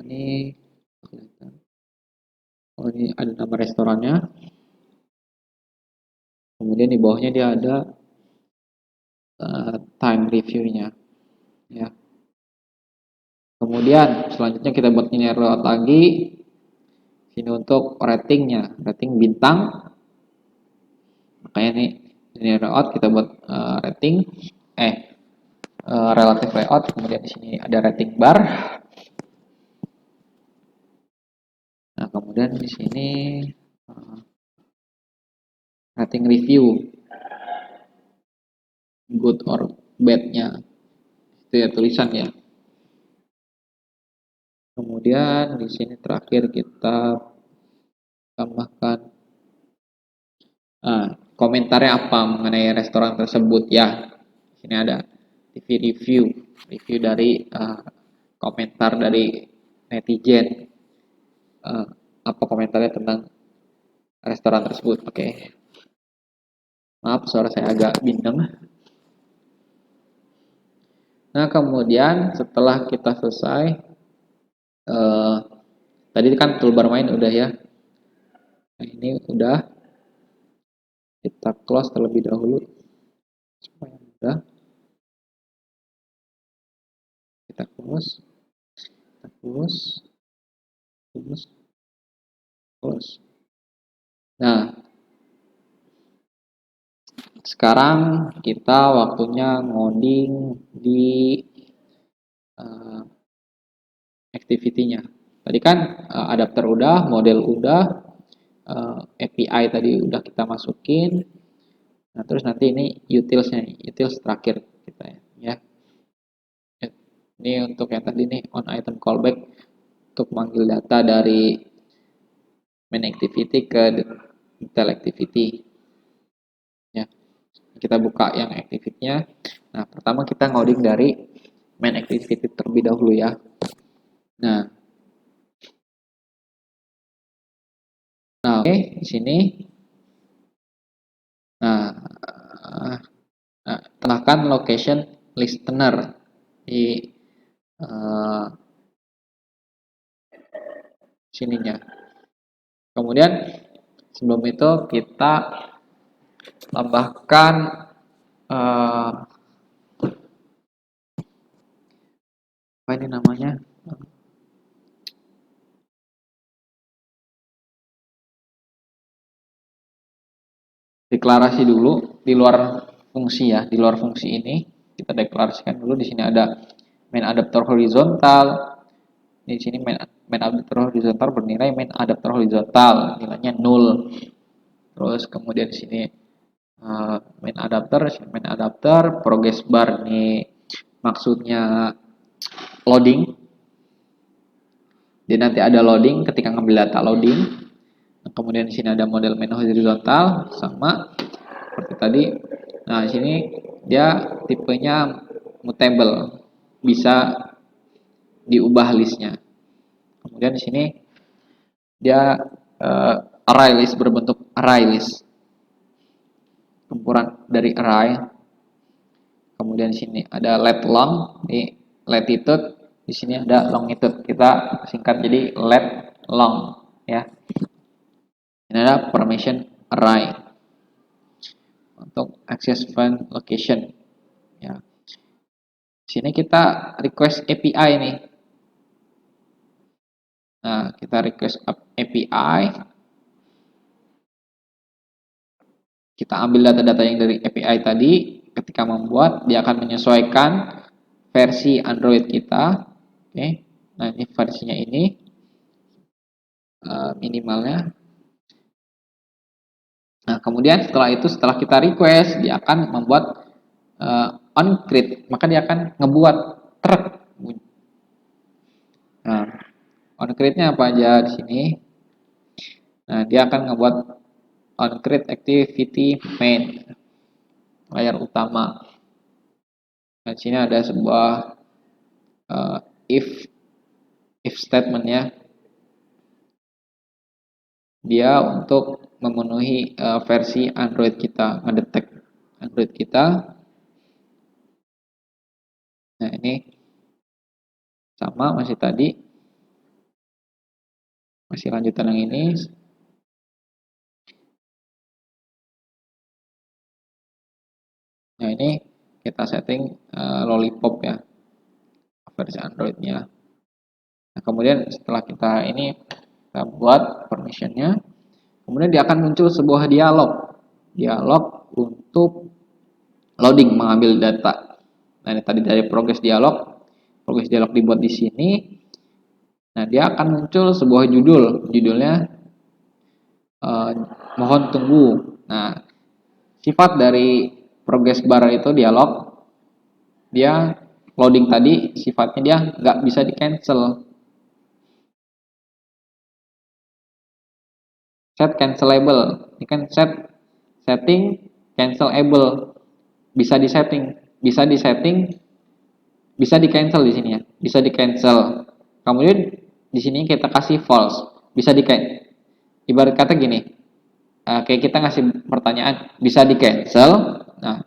Speaker 1: ini ada nama restorannya. Kemudian di bawahnya dia ada time reviewnya ya. Kemudian selanjutnya kita buat linear layout lagi. Sini untuk ratingnya, rating bintang. Makanya nih linear layout kita buat rating relative layout. Kemudian di sini ada rating bar. Nah, kemudian di sini rating review, good or bed-nya. Itu ya tulisan ya. Kemudian di sini terakhir kita tambahkan komentarnya apa mengenai restoran tersebut ya. Sini ada TV review dari komentar dari netizen. Apa komentarnya tentang restoran tersebut. Oke. Maaf, suara saya agak bindeng. Nah, kemudian setelah kita selesai, tadi kan toolbar main udah ya. Nah, ini udah. Kita close terlebih dahulu. Supaya mudah. Kita close. Close. Nah, sekarang kita waktunya ngoding di activity-nya. Tadi kan adapter udah, model udah, API tadi udah kita masukin. Nah, terus nanti ini utils-nya, utils terakhir kita ya. Ini untuk yang tadi nih on item callback untuk manggil data dari main activity ke detail activity. Ya. Kita buka yang activity-nya. Nah, pertama kita ngoding dari main activity terlebih dahulu ya. Nah, oke, di sini. Nah, tambahkan location listener di sininya. Kemudian sebelum itu kita tambahkan apa ini namanya? Deklarasi dulu di luar fungsi ya, di luar fungsi ini kita deklarasikan dulu. Di sini ada main adapter horizontal. Di sini main adapter horizontal bernilai main adapter horizontal, nilainya 0. Terus kemudian di sini main adapter progress bar ini maksudnya loading. Jadi nanti ada loading ketika ngambil data loading. Kemudian di sini ada model main horizontal sama seperti tadi. Nah, di sini dia tipenya mutable, bisa diubah listnya. Kemudian di sini dia array list berbentuk array list, campuran dari array. Kemudian di sini ada let long, di latitude, di sini ada longitude. Kita singkat jadi let long ya. Ini ada permission array untuk access find location ya. Sini kita request API nih. Nah, kita request API. Kita ambil data-data yang dari API tadi. Ketika membuat, dia akan menyesuaikan versi Android kita. Oke. Nah, ini versinya ini minimalnya. Nah, kemudian setelah kita request, dia akan membuat onCreate, maka dia akan ngebuat truk. Nah, onCreate-nya apa aja di sini? Nah, dia akan ngebuat onCreate activity main layar utama. Nah, di sini ada sebuah if statement ya. Dia untuk memenuhi versi Android kita, ngedetek Android kita. Nah, ini sama masih tadi, masih lanjutan yang ini. Nah, ini kita setting lollipop ya, versi Androidnya. Nah, kemudian setelah kita ini kita buat permissionnya, kemudian dia akan muncul sebuah dialog untuk loading mengambil data. Nah, ini tadi dari progress dialog dibuat di sini. Nah, dia akan muncul sebuah judulnya mohon tunggu. Nah, sifat dari progress bar itu dialog dia loading tadi sifatnya dia nggak bisa di cancel. Set cancelable, ini kan setting cancelable, bisa disetting, bisa di cancel di sini ya, bisa di cancel. Kemudian di sini kita kasih false, bisa di cancel. Ibarat kata gini, kayak kita ngasih pertanyaan bisa di cancel. Nah,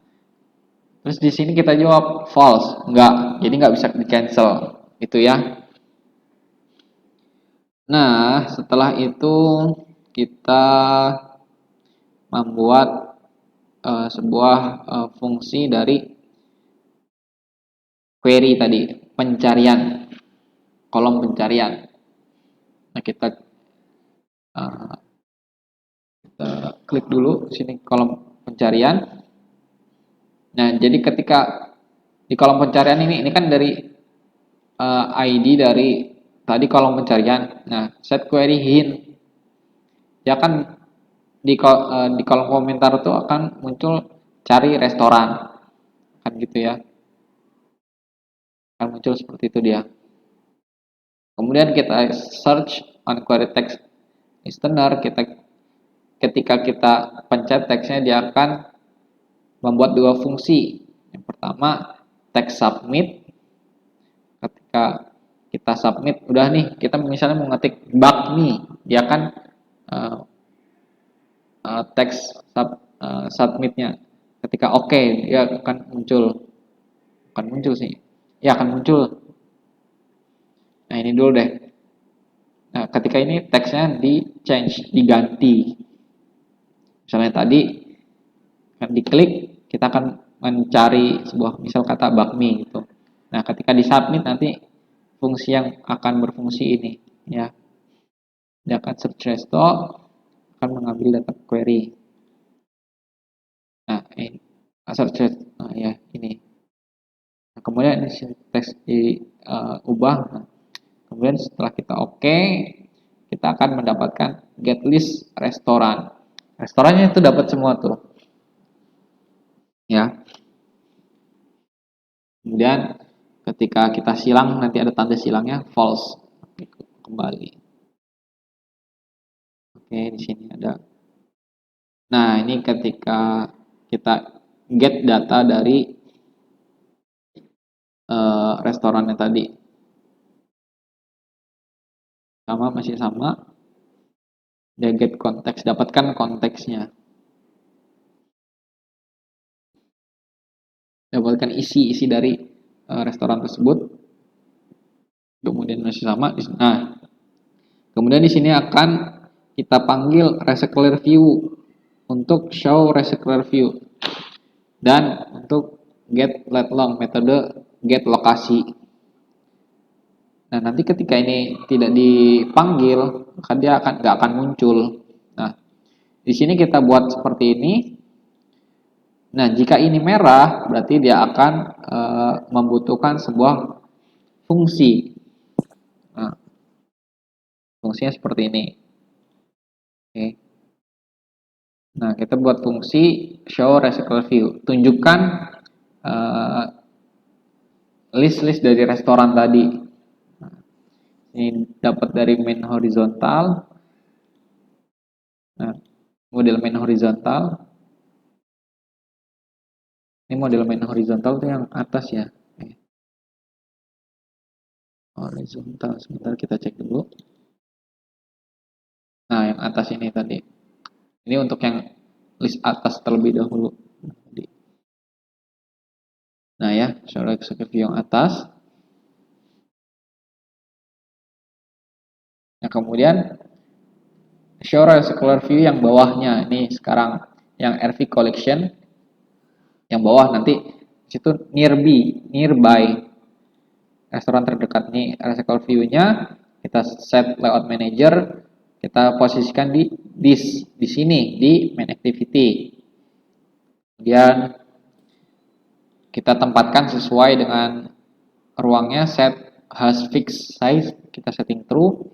Speaker 1: terus di sini kita jawab false, enggak, jadi nggak bisa di cancel, itu ya. Nah, setelah itu kita membuat sebuah fungsi dari query tadi, pencarian, kolom pencarian. Nah, uh, kita klik dulu sini kolom pencarian. Nah, jadi ketika di kolom pencarian ini kan dari ID dari tadi kolom pencarian. Nah, set query hint, ya kan di kolom komentar tuh akan muncul cari restoran, kan gitu ya. Akan muncul seperti itu dia. Kemudian kita search on query text listener, ketika kita pencet teksnya dia akan membuat dua fungsi. Yang pertama text submit, ketika kita submit udah nih kita misalnya mau ngetik bakmi, dia akan uh, teks submitnya ketika oke, dia akan muncul sih ya, akan muncul. Nah ini dulu deh. Nah ketika ini teksnya di change, diganti, misalnya tadi kan diklik kita akan mencari sebuah misal kata bakmi gitu. Nah ketika di submit nanti fungsi yang akan berfungsi ini ya, dia akan search result, akan mengambil data query. Nah ini search ya ini. Nah, kemudian ini teks diubah. Nah, kemudian setelah kita oke, kita akan mendapatkan get list restoran. Restorannya itu dapat semua tuh ya. Kemudian ketika kita silang nanti ada tanda silangnya false. Kembali. Oke, di sini ada. Nah, ini ketika kita get data dari restorannya tadi. Masih sama. Dia get konteks, dapatkan konteksnya. Dapatkan isi dari restoran tersebut. Kemudian masih sama. Nah, kemudian di sini akan kita panggil recycler view untuk show recycler view dan untuk get let long, metode get lokasi. Nah, nanti ketika ini tidak dipanggil, maka dia nggak akan muncul. Nah, di sini kita buat seperti ini. Nah, jika ini merah, berarti dia akan membutuhkan sebuah fungsi. Nah, fungsinya seperti ini. Oke. Nah, kita buat fungsi show recycle view. Tunjukkan list-list dari restoran tadi. Nah, ini dapat dari main horizontal. Nah, model main horizontal. Ini model main horizontal itu yang atas ya. Horizontal. Sebentar kita cek dulu. Nah, yang atas ini tadi. Ini untuk yang list atas terlebih dahulu. Nah ya, show recycle view yang atas. Nah, kemudian show recycle view yang bawahnya. Ini sekarang yang RV collection. Yang bawah nanti situ nearby restoran terdekat nih recycle view-nya kita set layout manager, kita posisikan di sini di main activity. Kemudian kita tempatkan sesuai dengan ruangnya, set has fixed size, kita setting true.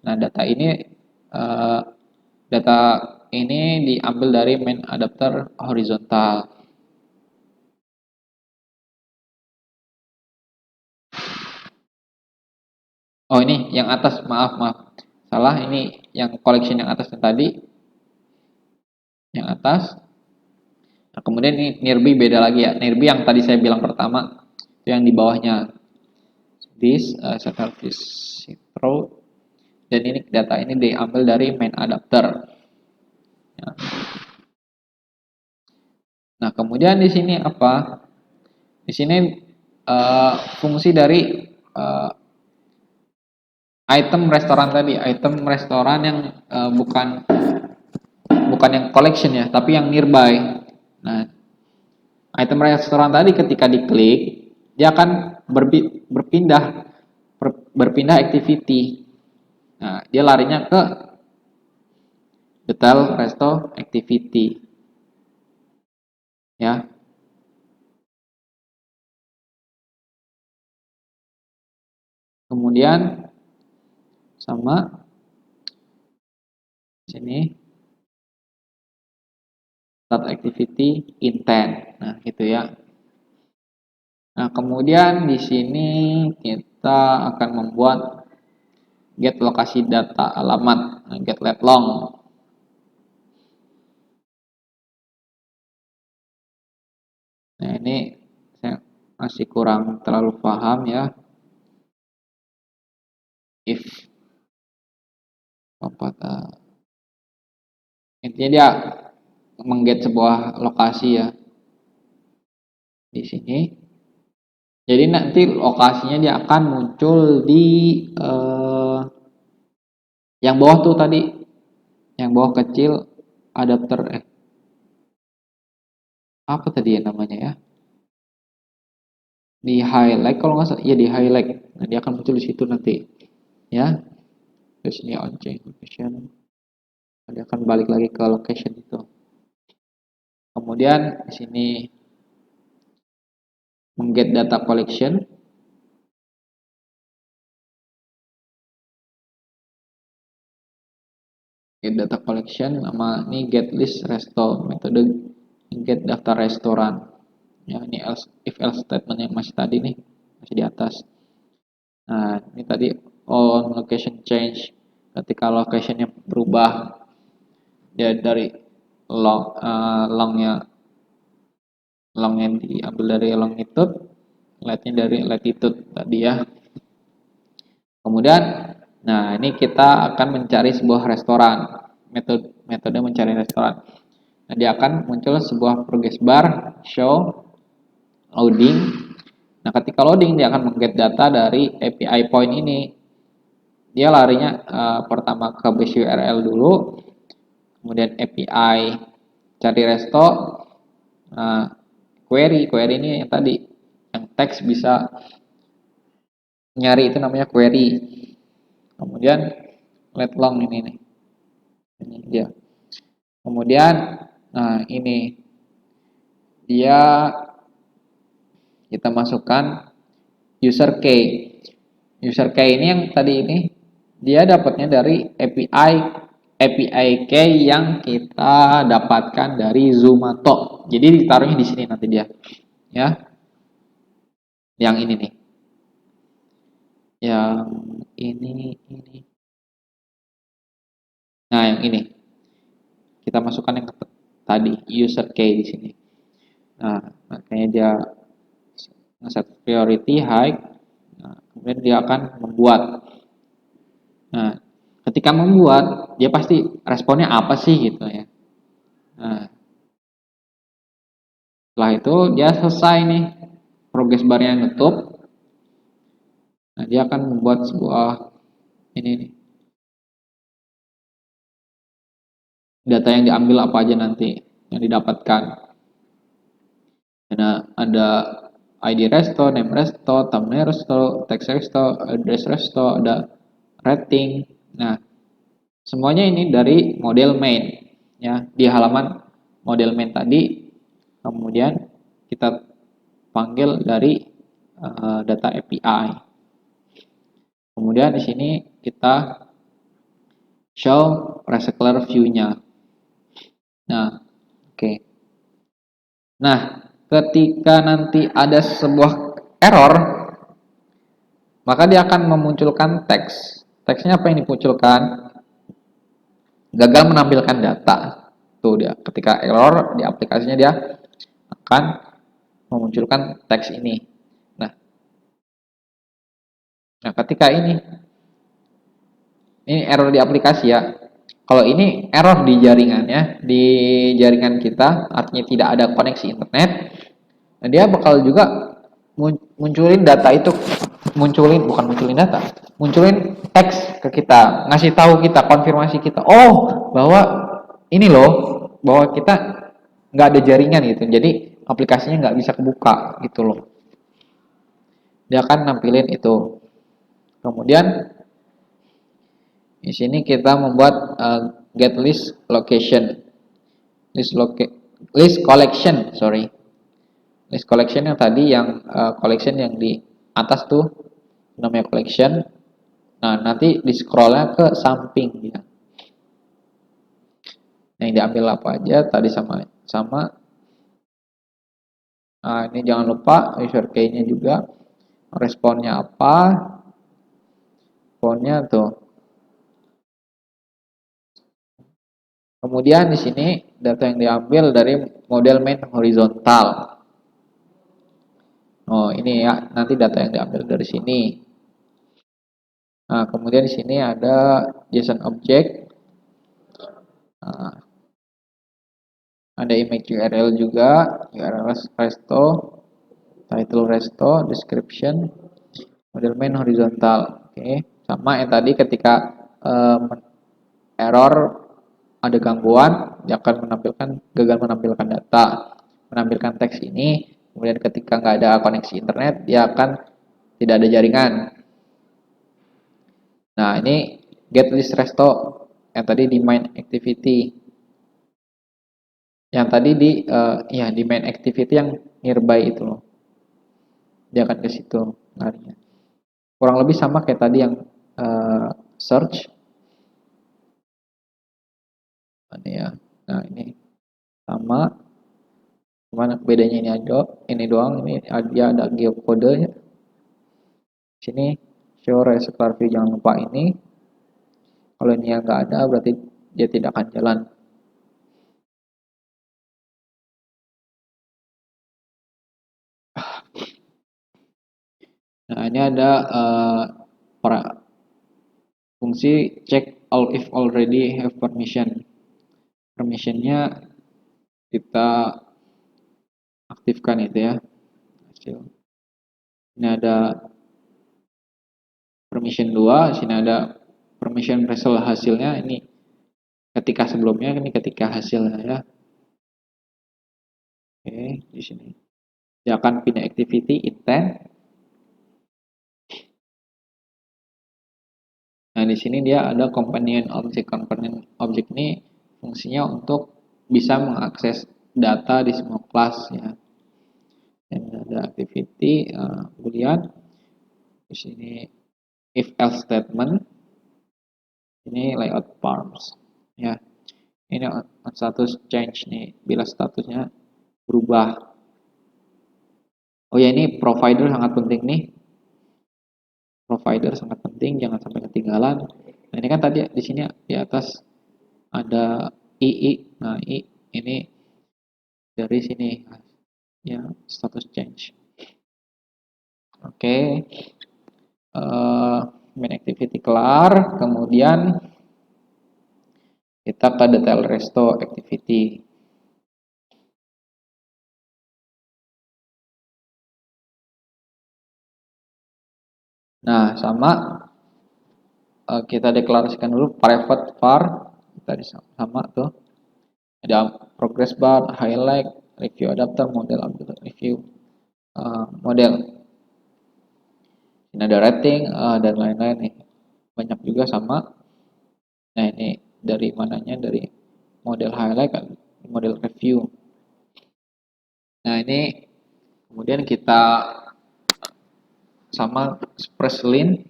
Speaker 1: Nah, eh, data ini diambil dari main adapter horizontal. Oh, ini yang atas, maaf, salah, ini yang collection yang atas yang tadi, yang atas. Nah, kemudian ini nearby beda lagi ya. Nearby yang tadi saya bilang pertama, itu yang di bawahnya. This setup this row, dan ini data ini diambil dari main adapter. Ya. Nah, kemudian di sini apa? Di sini fungsi dari uh, item restoran tadi, item restoran yang bukan bukan yang collection ya, tapi yang nearby. Nah, item restoran tadi ketika diklik, dia akan berpindah berpindah activity. Nah, dia larinya ke detail resto activity. Ya. Kemudian sama sini start activity intent. Nah, gitu ya. Nah, kemudian di sini kita akan membuat get lokasi data alamat, nah, get let long. Nah, ini saya masih kurang terlalu paham ya. If intinya dia mengget sebuah lokasi ya di sini. Jadi nanti lokasinya dia akan muncul di yang bawah tuh tadi, yang bawah kecil adapter apa tadi ya namanya ya? Di highlight kalau nggak salah, ya di highlight. Nah, dia akan muncul di situ nanti ya. Terus ini on change location, dia akan balik lagi ke location itu. Kemudian di sini mengget data collection. Get data collection sama ini get list resto, metode get daftar restoran. Ya, ini else, if else statement yang masih tadi nih, masih di atas. Nah, ini tadi on location change, ketika locationnya berubah, ya dari longnya diambil dari longitude, latnya dari latitude tadi ya. Kemudian, nah ini kita akan mencari sebuah restoran, metode mencari restoran. Nah, dia akan muncul sebuah progress bar, show, loading. Nah, ketika loading dia akan mengget data dari API point ini. Dia larinya pertama ke base URL dulu, kemudian API cari resto, query ini yang tadi, yang teks bisa nyari itu namanya query. Kemudian let long ini nih, ini dia. Kemudian, nah ini dia kita masukkan user key. User key ini yang tadi ini dia dapatnya dari API key yang kita dapatkan dari Zomato. Jadi ditaruhnya di sini nanti dia. Ya. Yang ini nih. Yang ini. Nah, yang ini. Kita masukkan yang tadi user key di sini. Nah, makanya dia set priority high. Nah, kemudian dia akan membuat. Nah, ketika membuat, dia pasti responnya apa sih gitu ya. Nah, setelah itu dia selesai nih, progress barnya nutup. Nah, dia akan membuat sebuah ini nih, data yang diambil apa aja nanti yang didapatkan. Nah, ada ID resto, name resto, thumbnail resto, text resto, address resto, ada rating. Nah, semuanya ini dari model main ya, di halaman model main tadi. Kemudian kita panggil dari data API. Kemudian di sini kita show recycler view-nya. Nah, oke. Nah, ketika nanti ada sebuah error, maka dia akan memunculkan teks. Teksnya apa yang dimunculkan? Gagal menampilkan data. Tuh dia, ketika error di aplikasinya dia akan memunculkan teks ini. Nah, ketika ini error di aplikasi ya. Kalau ini error di jaringannya, di jaringan kita, artinya tidak ada koneksi internet, nah dia bakal juga munculin data itu, munculin data, munculin teks ke kita, ngasih tahu kita, konfirmasi kita, oh bahwa ini loh, bahwa kita nggak ada jaringan gitu, jadi aplikasinya nggak bisa kebuka gitu loh. Dia akan nampilin itu. Kemudian di sini kita membuat get list location, list collection, sorry, list collection yang tadi, yang collection yang di atas tuh namanya collection. Nah nanti di scrollnya ke samping ya. Yang diambil apa aja tadi sama. Nah ini jangan lupa user key-nya juga, responnya apa, responnya tuh. Kemudian di sini data yang diambil dari model main horizontal. Oh, ini ya, nanti data yang diambil dari sini. Nah, kemudian di sini ada JSON object. Nah, ada image URL juga, URL resto, title resto, description, model main horizontal. Oke, sama yang tadi ketika error, ada gangguan, dia akan gagal menampilkan data, menampilkan teks ini. Kemudian ketika nggak ada koneksi internet, dia akan tidak ada jaringan. Nah ini get list resto yang tadi di main activity, yang tadi di main activity yang nearby itu loh, dia akan ke situ larinya. Kurang lebih sama kayak tadi yang search. Ini ya, nah ini sama, cuman bedanya ini doang, ini dia ada geokodenya. Sini show reservoir view, jangan lupa ini. Kalau ini yang nggak ada berarti dia tidak akan jalan. Nah ini ada fungsi check all if already have permission. Permissionnya kita aktifkan itu ya. Ini ada permission 2, sini ada permission result hasilnya, ini ketika sebelumnya, ini ketika hasilnya ya. Oke, di sini dia akan pindah activity intent. Nah, di sini dia ada companion object. Companion object ini fungsinya untuk bisa mengakses data di semua kelas ya. Dan ada activity, kemudian di sini if else statement, ini layout forms ya. Ini on status change nih, bila statusnya berubah. Oh ya, ini provider sangat penting nih. Provider sangat penting, jangan sampai ketinggalan. Nah, ini kan tadi di sini di atas ada II. Nah, ini dari sini ya, status change. Oke. Main activity kelar, kemudian kita ke detail resto activity. Nah, sama kita deklarasikan dulu private var, tadi sama tuh. Ada progress bar, highlight, review adapter, model update, review model. Ini ada rating dan lain-lain nih. Banyak juga sama. Nah, ini dari mananya, dari model highlight kan, model review. Nah, ini kemudian kita sama express link.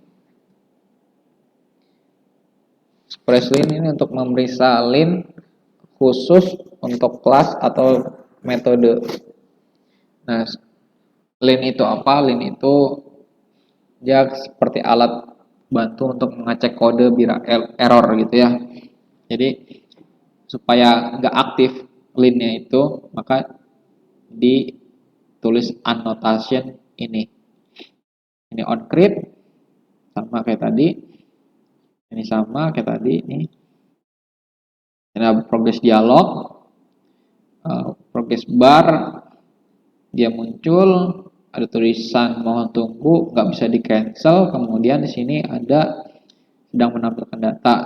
Speaker 1: Express link ini untuk memberi salin khusus untuk kelas atau metode. Nah, link itu apa? Link itu Dia seperti alat bantu untuk mengecek kode bila error gitu ya. Jadi supaya nggak aktif linknya itu, maka ditulis annotation ini. Ini on create sama kayak tadi, ini sama kayak tadi. Ini ada progress dialog, progress bar, dia muncul, ada tulisan mohon tunggu, nggak bisa di cancel. Kemudian di sini ada sedang menampilkan data.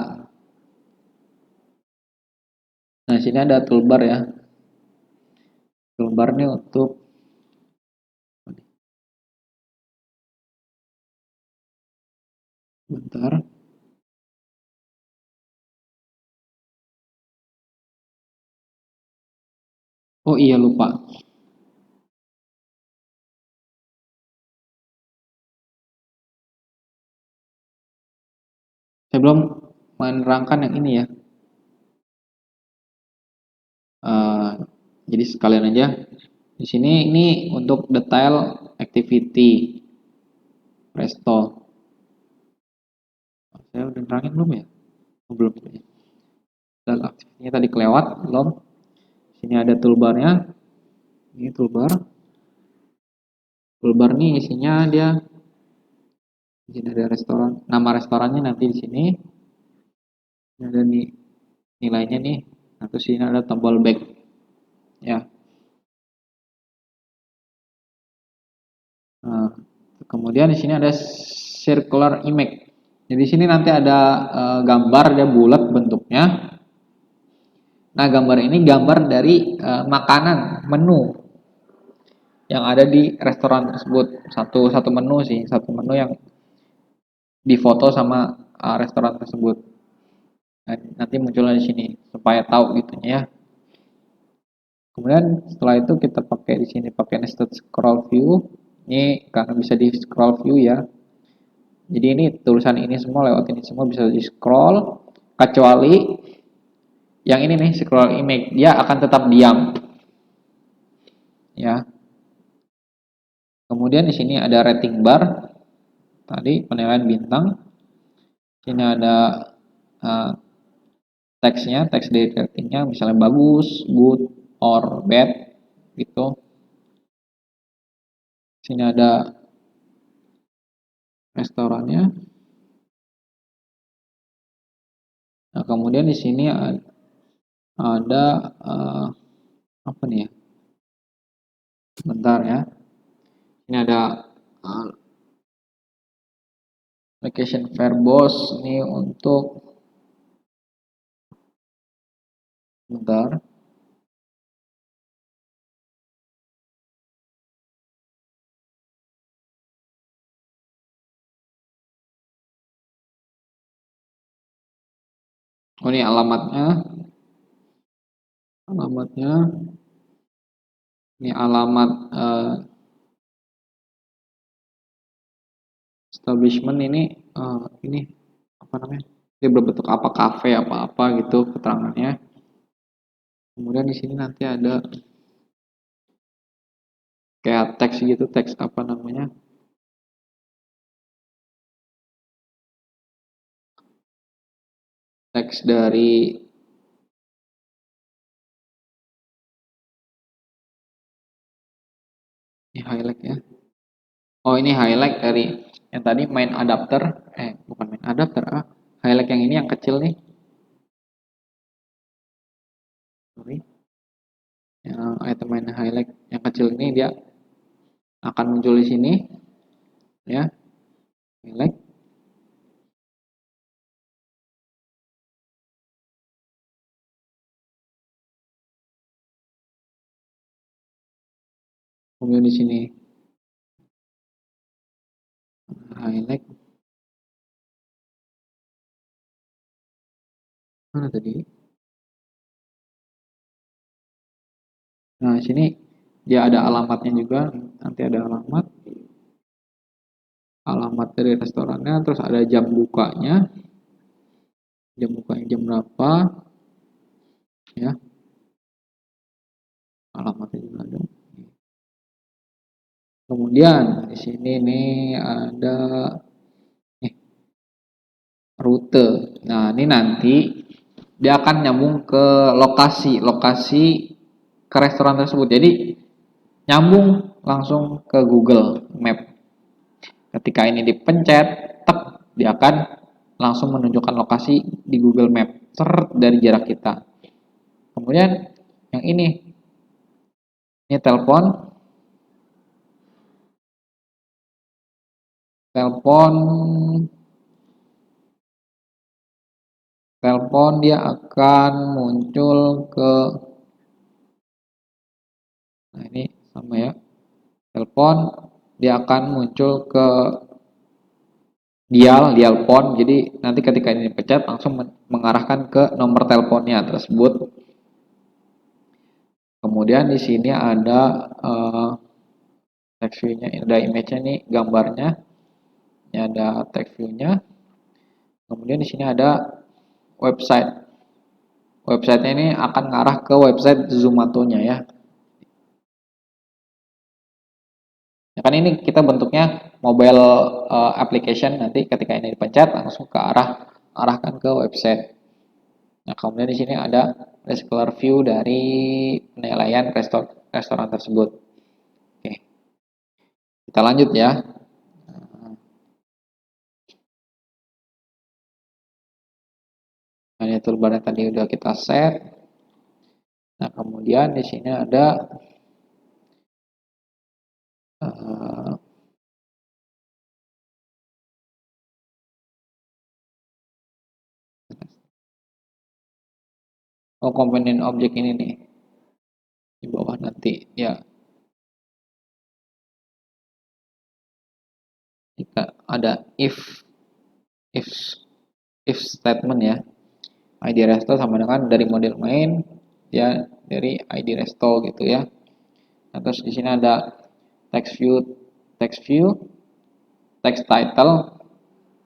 Speaker 1: Nah, di sini ada toolbar ya. Toolbar ini untuk bentar. Oh iya lupa. Saya belum menerangkan yang ini ya. Eh, jadi sekalian aja. Di sini ini untuk detail activity Presto. Saya udah nerangin belum ya? Oh, belum ya. Dan aktivitinya tadi kelewat belum. Sini ada toolbarnya. Ini toolbar. Toolbar nih isinya dia. Di sini ada restoran. Nama restorannya nanti di sini. Ini ada nih nilainya nih. Nah, terus sini ada tombol back. Ya. Nah, kemudian di sini ada circular image. Jadi di sini nanti ada gambar dia bulat bentuknya. Nah, gambar ini gambar dari makanan, menu yang ada di restoran tersebut. Satu menu sih, satu menu yang difoto sama restoran tersebut. Nah, nanti munculnya di sini supaya tahu gitu ya. Kemudian setelah itu kita pakai di sini pakai nested scroll view. Ini karena bisa di scroll view ya. Jadi ini tulisan ini semua lewat ini semua bisa di scroll kecuali yang ini nih scroll image dia akan tetap diam ya. Kemudian di sini ada rating bar tadi penilaian bintang. Sini ada uh, teksnya, teks dari ratingnya misalnya bagus, good, or bad gitu. Sini ada restorannya. Nah, kemudian di sini ada apa nih ya? Bentar ya. Ini ada uh, location verbose ini untuk bentar. Oh ini alamatnya ini alamat establishment ini apa namanya? Dia berbentuk apa kafe apa gitu keterangannya. Kemudian di sini nanti ada kayak teks gitu, teks apa namanya? Teks dari ini highlight ya. Oh ini highlight dari yang tadi main adapter, bukan main adapter highlight yang ini yang kecil nih. Sorry. Yang item main highlight yang kecil ini dia akan muncul di sini ya. Highlight. Kemudian di sini highlight mana tadi? Nah, di sini dia ada alamatnya juga, nanti ada alamat dari restorannya, terus ada jam bukanya jam berapa, ya, alamatnya juga ada. Kemudian di sini nih ada nih, rute. Nah, ini nanti dia akan nyambung ke lokasi ke restoran tersebut. Jadi nyambung langsung ke Google Map. Ketika ini dipencet, tek, dia akan langsung menunjukkan lokasi di Google Map dari jarak kita. Kemudian yang ini telepon, telepon, telepon dia akan muncul ke, nah ini sama ya, telepon dia akan muncul ke dial phone. Jadi nanti ketika ini dipencet langsung mengarahkan ke nomor teleponnya tersebut. Kemudian di sini ada text view-nya, ada image-nya nih, gambarnya. Ini ada text view-nya. Kemudian di sini ada website. Website-nya ini akan ngarah ke website Zomato-nya ya. Ya kan ini kita bentuknya mobile application, nanti ketika ini dipencet langsung ke arahkan ke website. Nah, kemudian di sini ada restoran view dari penilaian restoran tersebut. Oke. Kita lanjut ya. Nah, ini toolbar tadi udah kita set. Nah, kemudian di sini ada uh, komponen objek ini nih di bawah nanti ya, kita ada if if statement ya. ID resto sama dengan dari model main ya, dari ID resto gitu ya. Nah, terus di sini ada text view, text view, text title.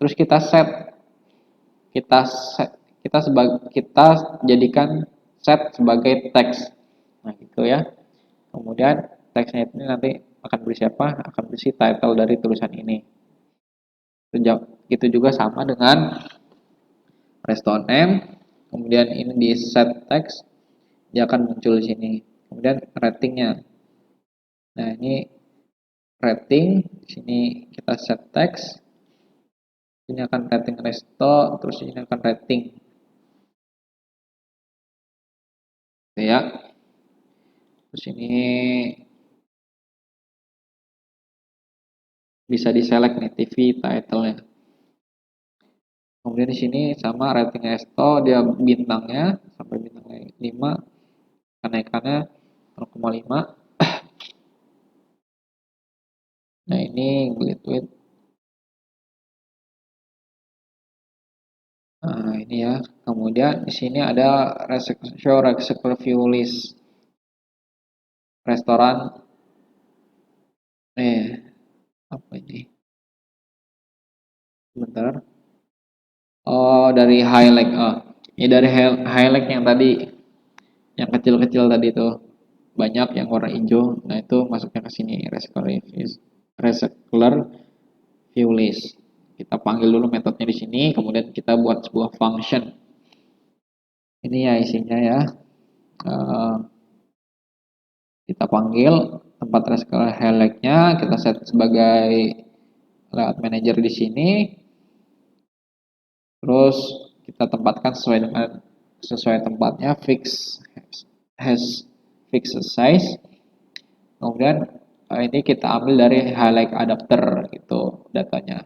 Speaker 1: Terus kita set kita jadikan set sebagai teks. Nah, gitu ya. Kemudian teksnya ini nanti akan berisi apa? Akan berisi title dari tulisan ini. Itu juga sama dengan resto name. Kemudian ini di set text, dia akan muncul di sini. Kemudian ratingnya. Nah, ini rating. Di sini kita set text. Ini akan rating resto, terus ini akan rating. Ya. Terus ini bisa diselect nih TV title-nya. Kemudian di sini sama rating resto, dia bintangnya sampai bintangnya 5, kenaikannya 0,5. Nah, ini tweet. Nah, ini ya. Kemudian di sini ada show review list restoran. Apa ini? Bentar. Oh, dari highlight. Oh, ini dari highlight yang tadi, yang kecil-kecil tadi tuh. Banyak yang warna hijau. Nah, itu masuknya ke sini recycler view list. Kita panggil dulu metodenya di sini, kemudian kita buat sebuah function. Ini ya isinya ya. Kita panggil tempat recycler highlight-nya, kita set sebagai layout manager di sini. Terus kita tempatkan sesuai tempatnya, fix size. Kemudian ini kita ambil dari highlight adapter gitu datanya.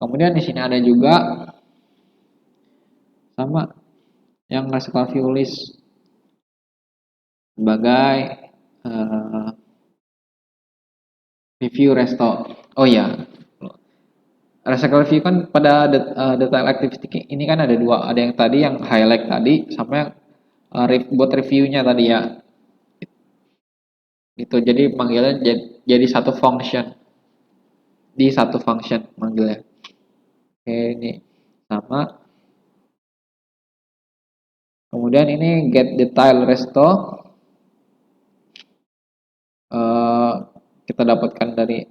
Speaker 1: Kemudian di sini ada juga sama yang ngasih view list sebagai review resto. Oh ya, recycle review kan pada detail activity ini kan ada dua, ada yang tadi yang highlight tadi sama yang buat reviewnya tadi ya. Itu jadi manggilnya jadi satu function, di satu function manggilnya. Oke, ini sama. Kemudian ini get detail resto. kita dapatkan dari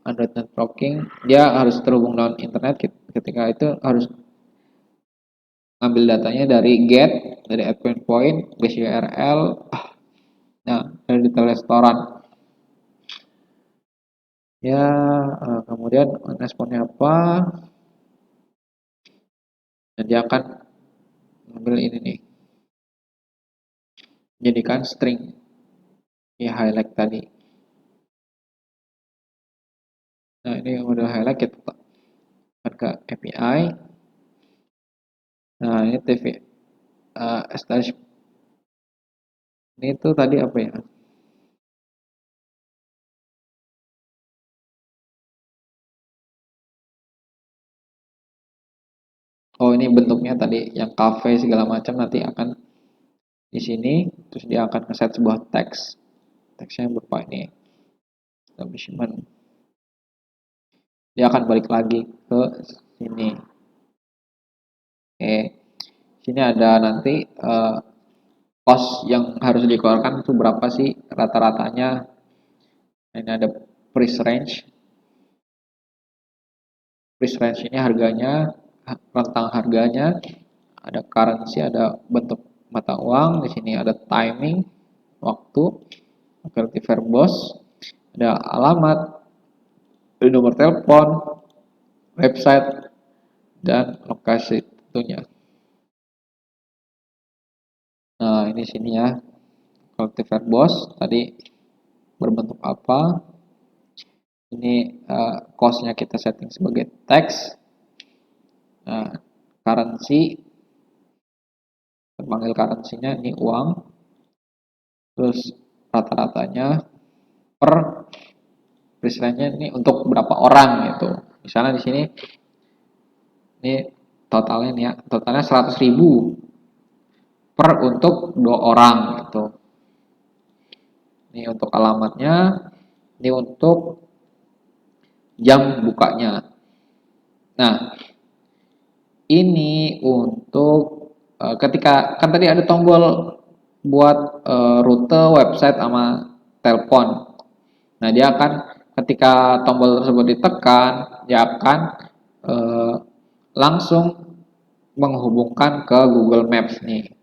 Speaker 1: Android networking, dia harus terhubung dengan internet. Ketika itu harus ambil datanya dari get, dari endpoint, base URL, nah dari detail restoran. Ya, kemudian responnya apa? Dan dia akan mengambil ini nih, jadikan string, ya highlight tadi. Nah ini yang udah highlight, kita ke API. Nah ini TV establish. Ini tuh tadi apa ya? Oh ini bentuknya tadi yang cafe segala macam, nanti akan di sini, terus dia akan ngeset sebuah teks. Teksnya berupa ini, establishment. Dia akan balik lagi ke sini. Oke, sini ada nanti cost yang harus dikeluarkan itu berapa sih rata-ratanya. Ini ada price range. Price range ini harganya, rentang harganya, ada currency, ada bentuk mata uang, di sini ada timing, waktu, operative verbose, ada alamat, ada nomor telepon, website, dan lokasi tentunya. Nah ini sini ya, operative verbose tadi berbentuk apa. Ini cost-nya kita setting sebagai teks. Nah, currency, terpanggil currency-nya ini uang. Terus rata-ratanya per peristiwanya ini untuk berapa orang gitu. Misalnya di sini ini totalnya nih ya, totalnya 100.000 per untuk 2 orang gitu. Ini untuk alamatnya, ini untuk jam bukanya. Nah, ini untuk ketika kan tadi ada tombol buat rute, website sama telepon. Nah, dia akan ketika tombol tersebut ditekan, dia akan langsung menghubungkan ke Google Maps nih.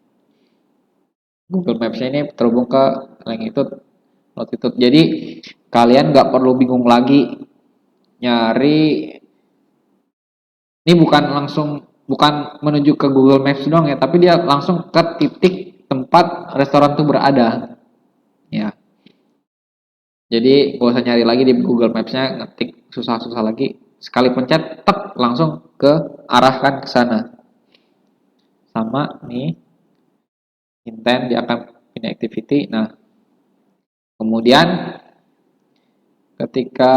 Speaker 1: Google Maps ini terhubung ke Longitude, Latitude. Jadi kalian nggak perlu bingung lagi nyari. Ini bukan menuju ke Google Maps doang ya, tapi dia langsung ke titik tempat restoran itu berada. Ya. Jadi gak usah nyari lagi di Google Maps-nya, ngetik susah-susah lagi. Sekali pencet, tek langsung ke arahkan ke sana. Sama nih, intent dia akan pindah activity. Nah, kemudian ketika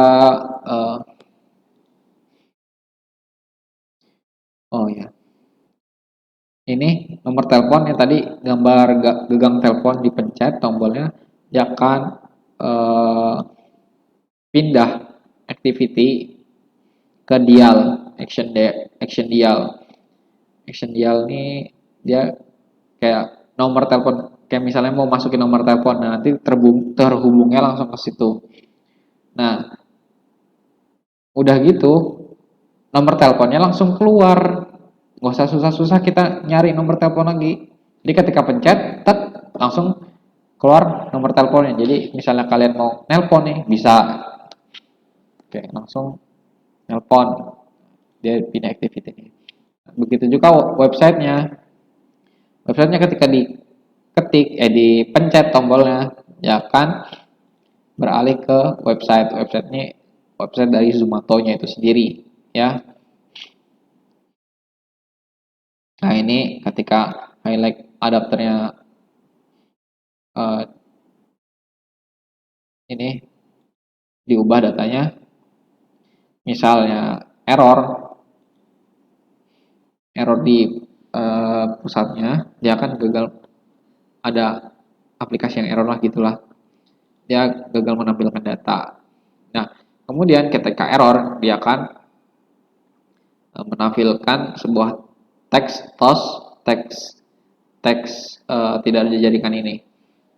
Speaker 1: oh ya, ini nomor telepon yang tadi gambar gagang telepon dipencet tombolnya, dia akan pindah activity ke dial, action dial. Action dial ini dia kayak nomor telepon, kayak misalnya mau masukin nomor telepon, nah nanti terhubungnya langsung ke situ. Nah, udah gitu nomor teleponnya langsung keluar, nggak usah susah-susah kita nyari nomor telepon lagi. Jadi ketika pencet, tet langsung keluar nomor teleponnya. Jadi misalnya kalian mau nelpon nih, bisa, oke langsung nelpon, dia pindah activity ini. Begitu juga websitenya. Websitenya ketika dipencet tombolnya, ya akan beralih ke website. Website ini website dari Zomato-nya itu sendiri, ya. Nah ini ketika highlight adapternya ini diubah datanya, misalnya error di pusatnya, dia akan gagal, ada aplikasi yang error lah gitulah, dia gagal menampilkan data. Nah kemudian ketika error, dia akan menampilkan sebuah teks tidak dijadikan ini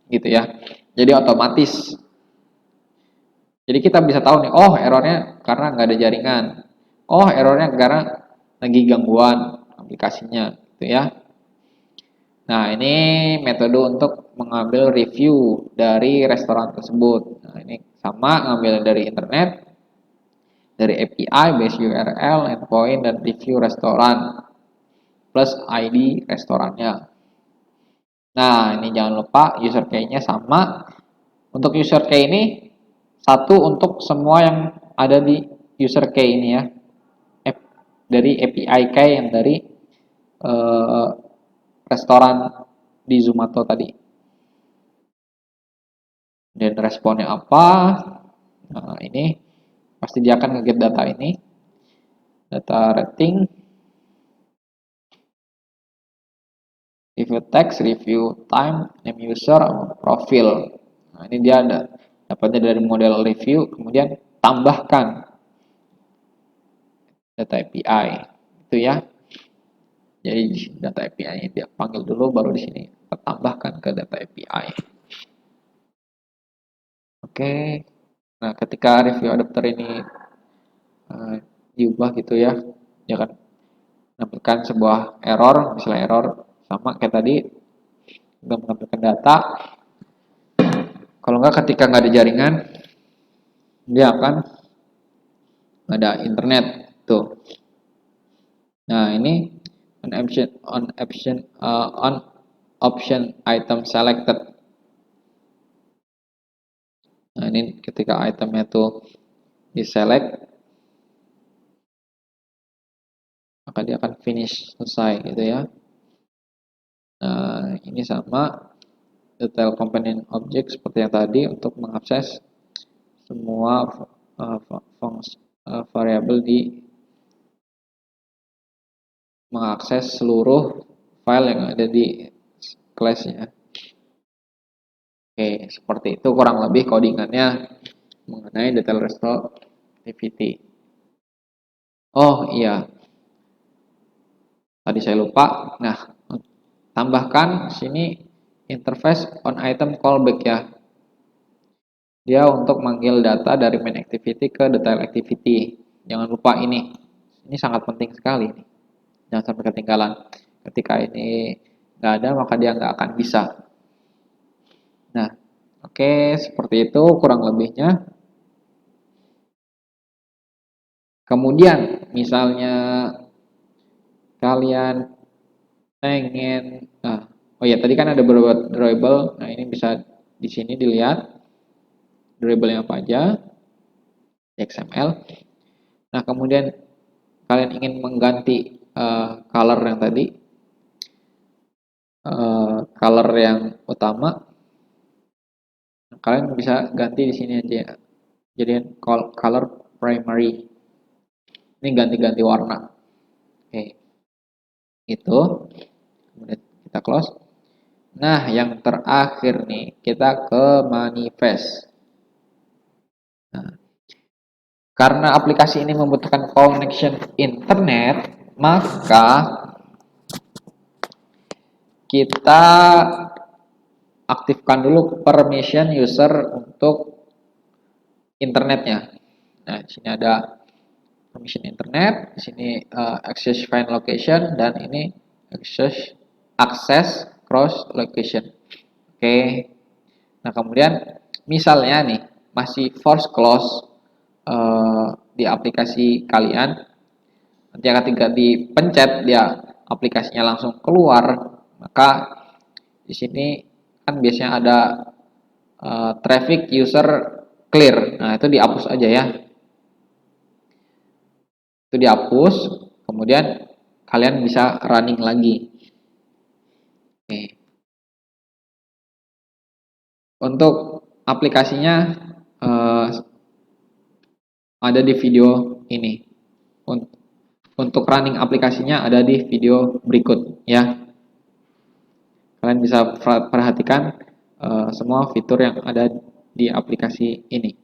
Speaker 1: gitu ya. Jadi Jadi kita bisa tahu nih, oh errornya karena nggak ada jaringan, oh errornya karena lagi gangguan aplikasinya, gitu ya. Nah, ini metode untuk mengambil review dari restoran tersebut. Nah, ini sama ngambil dari internet, dari API, base URL, endpoint, dan review restoran, plus ID restorannya. Nah, ini jangan lupa user key-nya sama. Untuk user key ini, satu untuk semua yang ada di user key ini ya. Dari API key yang dari restoran di Zomato tadi. Dan responnya apa? Nah, ini pasti dia akan nge-get data ini. Data rating, review text, review time, name user, profil. Nah, ini dia ada dapatnya dari model review, kemudian tambahkan data API. Itu ya. Jadi data API-nya dia panggil dulu, baru di sini kita tambahkan ke data API. Oke. Nah, ketika review adapter ini diubah gitu ya, dia akan menampilkan sebuah error, misalnya error sama kayak tadi, udah menampilkan data. Kalau nggak ketika nggak ada jaringan, dia akan ada internet tuh. Nah, ini on option item selected. Nah, ini ketika itemnya tuh diselect, maka dia akan finish, selesai gitu ya. Nah, ini sama detail component object seperti yang tadi untuk mengakses semua variabel di mengakses seluruh file yang ada di class-nya. Oke, seperti itu kurang lebih codingannya mengenai detail restore activity. Oh iya, tadi saya lupa. Nah, tambahkan sini interface on item callback ya. Dia untuk manggil data dari main activity ke detail activity. Jangan lupa ini. Ini sangat penting sekali. Jangan sampai ketinggalan. Ketika ini nggak ada, maka dia nggak akan bisa. Nah, oke, seperti itu kurang lebihnya. Kemudian, misalnya kalian pengen, oh ya tadi kan ada beberapa drawable. Nah, ini bisa di sini dilihat drawable-nya apa aja, XML. Nah, kemudian kalian ingin mengganti color yang tadi, color yang utama, kalian bisa ganti di sini aja. Jadi color primary. Ini ganti-ganti warna. Oke, itu. Kemudian kita close. Nah, yang terakhir nih, kita ke manifest. Nah, karena aplikasi ini membutuhkan connection internet, maka kita aktifkan dulu permission user untuk internetnya. Nah, di sini ada permission internet, di sini access find location, dan ini access cross location. Oke. Nah, kemudian misalnya nih masih force close di aplikasi kalian, nanti ketika dipencet dia aplikasinya langsung keluar, maka di sini kan biasanya ada traffic user clear. Nah, itu dihapus aja ya. Itu dihapus, kemudian kalian bisa running lagi. Oke. Untuk aplikasinya ada di video ini. Untuk running aplikasinya ada di video berikut ya. Kalian bisa perhatikan semua fitur yang ada di aplikasi ini.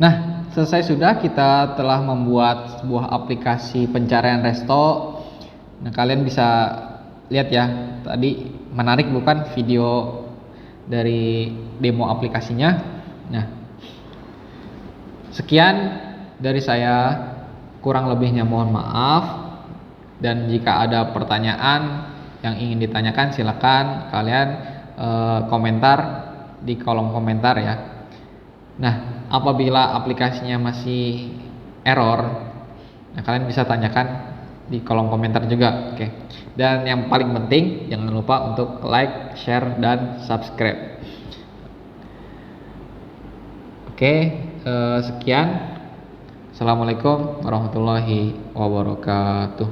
Speaker 1: Nah, selesai sudah, kita telah membuat sebuah aplikasi pencarian resto. Nah, kalian bisa lihat ya, tadi menarik bukan video dari demo aplikasinya. Nah, sekian dari saya, kurang lebihnya mohon maaf. Dan jika ada pertanyaan yang ingin ditanyakan, silakan kalian komentar di kolom komentar ya. Nah, apabila aplikasinya masih error, nah kalian bisa tanyakan di kolom komentar juga, oke. Dan yang paling penting, jangan lupa untuk like, share, dan subscribe. Oke, sekian. Assalamualaikum warahmatullahi wabarakatuh.